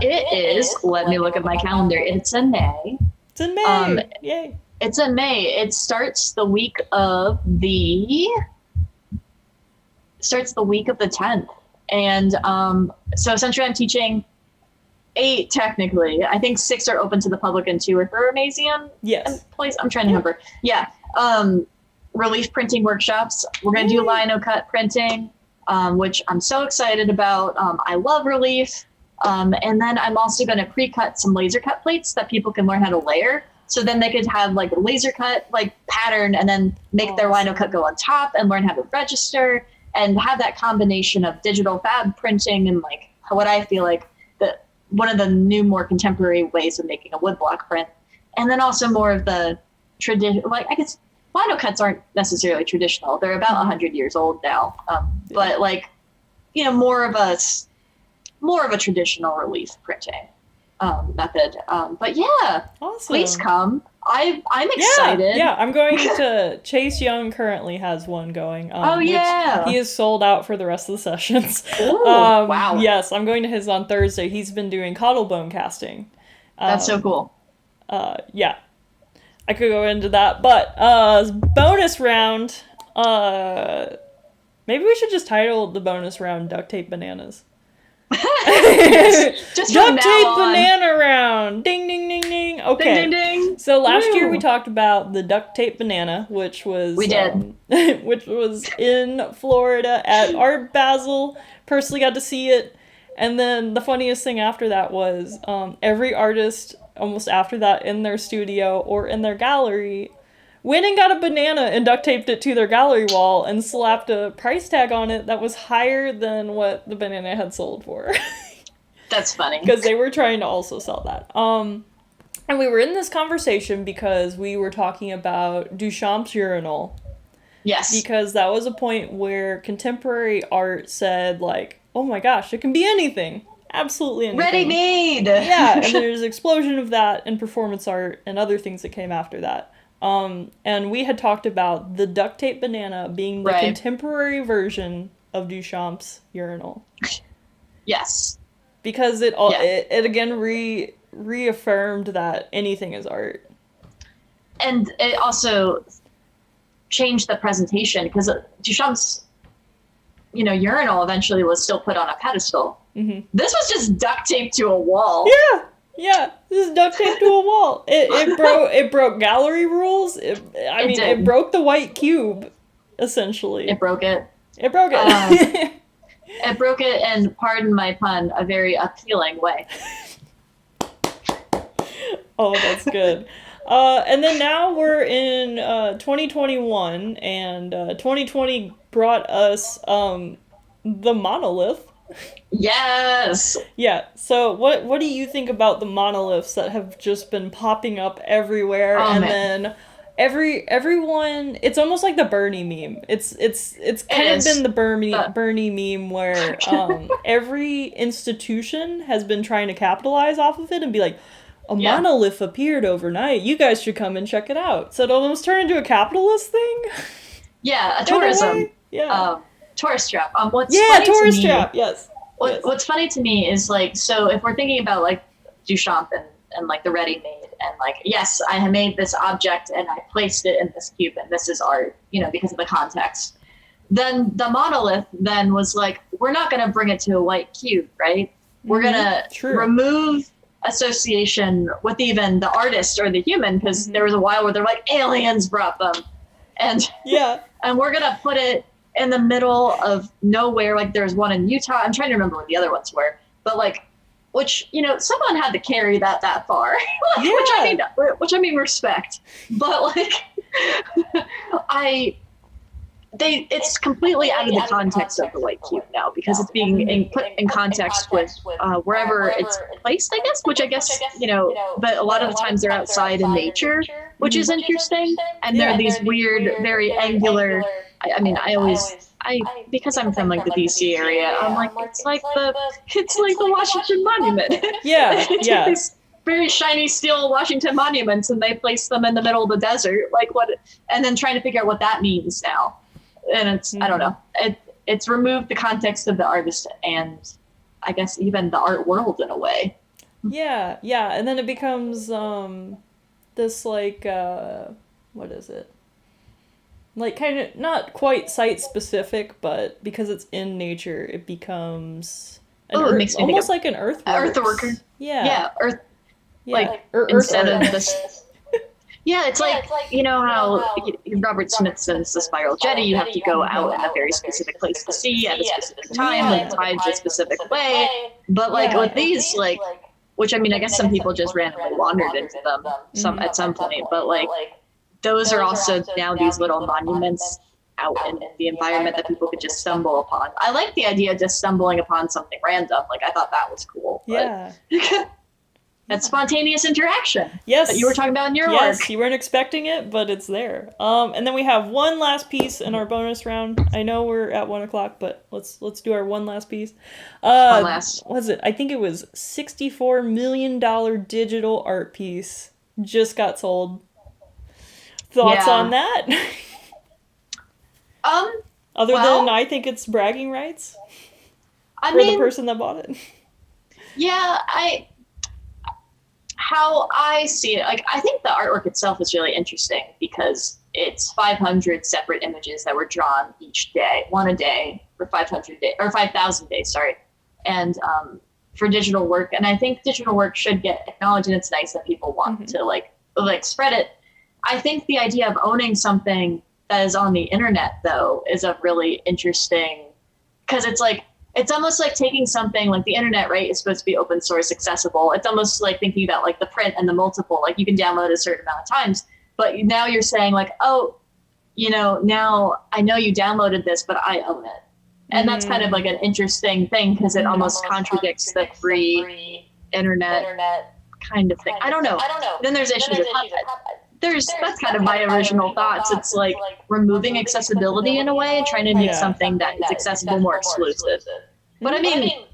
It is. Let me look at my calendar. It's in May. It's in May. Yay! It's in May. It starts the week of the 10th. And so essentially I'm teaching 8 technically. I think 6 are open to the public and 2 are for Amazium. Yes. I'm trying to remember. Yeah. Relief printing workshops. We're going to do lino cut printing, which I'm so excited about. I love relief. And then I'm also going to pre-cut some laser cut plates that people can learn how to layer. So then they could have like a laser cut like pattern and then make their lino cut go on top and learn how to register and have that combination of digital fab printing and like what I feel like one of the new, more contemporary ways of making a woodblock print. And then also more of the tradition, like I guess lino cuts aren't necessarily traditional. They're about 100 years old now. But like, more of a traditional relief printing method. But yeah, awesome. Please come. I'm excited. Yeah, I'm going to. Chase Young currently has one going. He is sold out for the rest of the sessions. Ooh, wow. Yes, I'm going to his on Thursday. He's been doing cottlebone casting. That's so cool. Yeah, I could go into that, but bonus round. Maybe we should just title the bonus round "Duct Tape Bananas." Just duct tape banana round. Ding ding ding ding. Okay. Ding ding ding. So last year we talked about the duct tape banana, which was which was in Florida at Art Basel. Personally got to see it, and then the funniest thing after that was every artist almost after that in their studio or in their gallery went and got a banana and duct taped it to their gallery wall and slapped a price tag on it that was higher than what the banana had sold for. That's funny. Because they were trying to also sell that. And we were in this conversation because we were talking about Duchamp's urinal. Yes. Because that was a point where contemporary art said, like, oh my gosh, it can be anything. Absolutely anything. Ready-made! Yeah, and there's an explosion of that in performance art and other things that came after that. And we had talked about the duct tape banana being the contemporary version of Duchamp's urinal. Yes. Because it again reaffirmed that anything is art. And it also changed the presentation because Duchamp's, urinal eventually was still put on a pedestal. Mm-hmm. This was just duct taped to a wall. Yeah, this is duct taped to a wall. It broke gallery rules. It broke the white cube, essentially. It broke it. It broke it. It broke it, and pardon my pun, a very appealing way. Oh, that's good. And then now we're in 2021, and 2020 brought us the monolith. Yes. Yeah. So what do you think about the monoliths that have just been popping up everywhere? Then everyone, it's almost like the Bernie meme. It's kind of been the Bernie meme where every institution has been trying to capitalize off of it and be like, a monolith appeared overnight. You guys should come and check it out. So it almost turned into a capitalist thing. Yeah, a tourism. Yeah. Tourist trap. Tourist trap. Yes. What's funny to me is like, so if we're thinking about like Duchamp and like the ready-made and like, yes, I have made this object and I placed it in this cube and this is art, because of the context. Then the monolith then was like, we're not going to bring it to a white cube, right? We're going to remove association with even the artist or the human because there was a while where they're like, aliens brought them. And we're going to put it in the middle of nowhere. Like there's one in Utah. I'm trying to remember what the other ones were, but like, which, you know, someone had to carry that far, like, which I mean, respect, but like, it's completely out of the context of the white cube now, because it's being put in context with wherever it's placed, I guess, which I guess, you know, but a lot of the times they're outside in nature, which is interesting. And they're these weird, very angular, I mean, because I'm from like the DC area, I'm like, it's like the Washington Monument. Yeah, yeah. These very shiny steel Washington monuments, and they place them in the middle of the desert, like what, and then trying to figure out what that means now. And it's, I don't know, it's removed the context of the artist and I guess even the art world in a way. Yeah, yeah, and then it becomes this like what is it? Like kind of not quite site specific, but because it's in nature, it becomes almost like an earthworker. Yeah. Yeah, earth. Yeah. Like instead of this. Yeah, it's like, you know how Robert Smith says the spiral jetty, you have to go out in a very specific place to see at a specific time, and tides a specific way. But like with these, like, which I mean, I guess some people just randomly wandered into them at some point, but like those are also now these little monuments out in the environment that people could just stumble upon. I like the idea of just stumbling upon something random. Like I thought that was cool. Yeah. That's spontaneous interaction. Yes. That you were talking about in your work. Yes, you weren't expecting it, but it's there. And then we have one last piece in our bonus round. I know we're at 1:00, but let's do our one last piece. One last. Was it? I think it was $64 million digital art piece. Just got sold. Thoughts on that? Other than I think it's bragging rights. For the person that bought it. Yeah, how I see it, like, I think the artwork itself is really interesting because it's 500 separate images that were drawn each day, one a day for 500 days, or 5,000 days, sorry. And for digital work, and I think digital work should get acknowledged, and it's nice that people want to like spread it. I think the idea of owning something that is on the internet, though, is a really interesting, because it's like, it's almost like taking something like the internet, right, is supposed to be open source, accessible. It's almost like thinking about like the print and the multiple, like you can download a certain amount of times, but now you're saying like, oh, you know, now I know you downloaded this, but I own it. And that's kind of like an interesting thing because it almost contradicts the free internet kind of thing. I don't know. Then there's issues with that's kind of my original thoughts. It's like removing accessibility in a way and trying to make something that is accessible more exclusive. But I mean,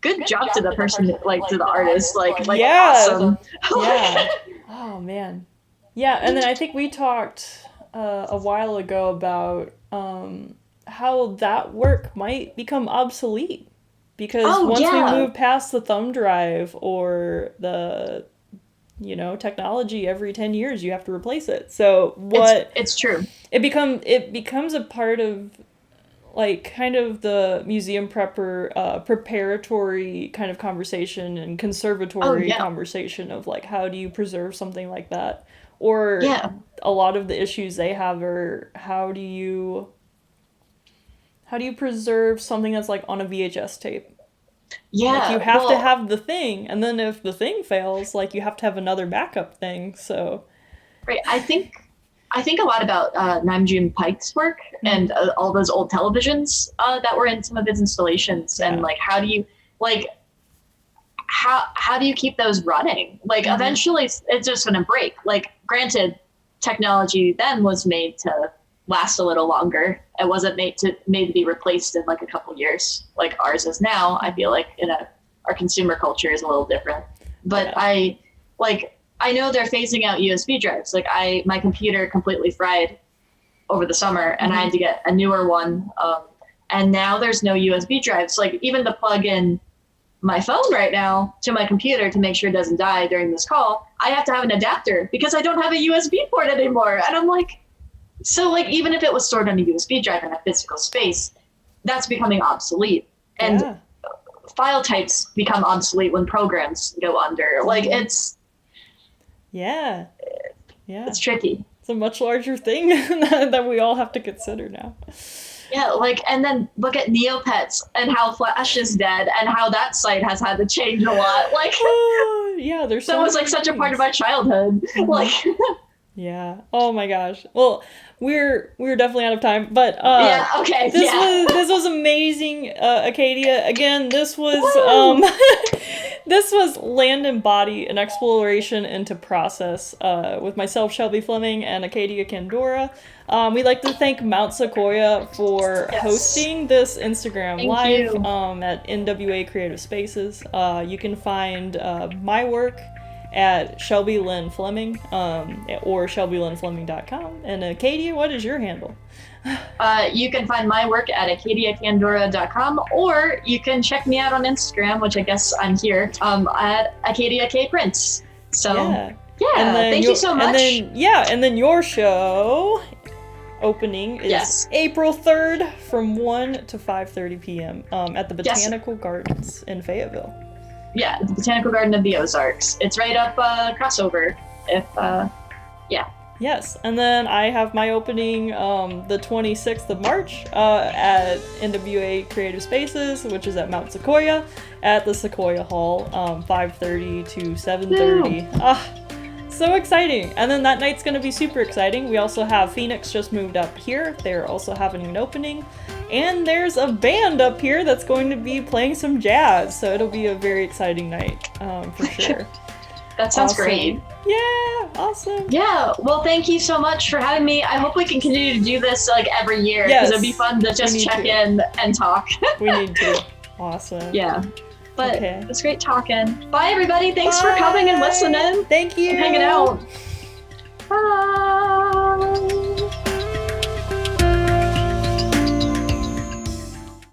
good job to the person, like to the artist, like awesome. Yeah. Oh man. Yeah, and then I think we talked a while ago about how that work might become obsolete because once we move past the thumb drive or the technology, every 10 years you have to replace it. So it's true. It becomes a part of like kind of the museum preparatory kind of conversation and conservatory conversation of like how do you preserve something like that, or a lot of the issues they have are how do you preserve something that's like on a VHS tape. Yeah, like you have to have the thing, and then if the thing fails, like you have to have another backup thing. So, right. I think a lot about Namjoon Paik's work and all those old televisions that were in some of his installations, and like how do you keep those running? Like eventually, it's just going to break. Like, granted, technology then was made to last a little longer. It wasn't made to be replaced in like a couple years like ours is now. I feel like our consumer culture is a little different, but I know they're phasing out USB drives. Like my computer completely fried over the summer and I had to get a newer one. And now there's no USB drives. Like even to plug in my phone right now to my computer to make sure it doesn't die during this call, I have to have an adapter because I don't have a USB port anymore. And I'm like, so like even if it was stored on a USB drive in a physical space, that's becoming obsolete. And file types become obsolete when programs go under. Like it's it's tricky. It's a much larger thing that we all have to consider now. Yeah, like, and then look at Neopets and how Flash is dead and how that site has had to change a lot. Like, yeah, there's that so was many like such a things. part of my childhood. Like, Yeah. Oh my gosh. Well, we're definitely out of time, but yeah, okay, this was amazing, Acadia. Again, this was this was Land and Body, an exploration into process with myself, Shelby Fleming, and Acadia Kandora. We'd like to thank Mount Sequoyah for hosting this Instagram Thank Live you. at NWA Creative Spaces. You can find my work at Shelby Lynn Fleming or ShelbyLynnFleming.com. And Acadia, what is your handle? You can find my work at AcadiaKandora.com, or you can check me out on Instagram, which I guess I'm here, at Acadia K Prince. So, yeah, thank you so much. And then your show opening is April 3rd from 1 to 5:30 p.m. At the Botanical Gardens in Fayetteville. Yeah, the Botanical Garden of the Ozarks. It's right up crossover. Yes, and then I have my opening the 26th of March at NWA Creative Spaces, which is at Mount Sequoyah, at the Sequoyah Hall, 5:30 to 7:30. So exciting! And then that night's going to be super exciting. We also have Phoenix just moved up here. They're also having an opening. And there's a band up here that's going to be playing some jazz. So it'll be a very exciting night, for sure. That sounds great. Yeah, awesome. Yeah, well, thank you so much for having me. I hope we can continue to do this like every year, because it'd be fun to just check in and talk. We need to. Awesome. Yeah. But it's great talking. Bye, everybody. Thanks for coming and listening. Thank you. And hanging out. Bye.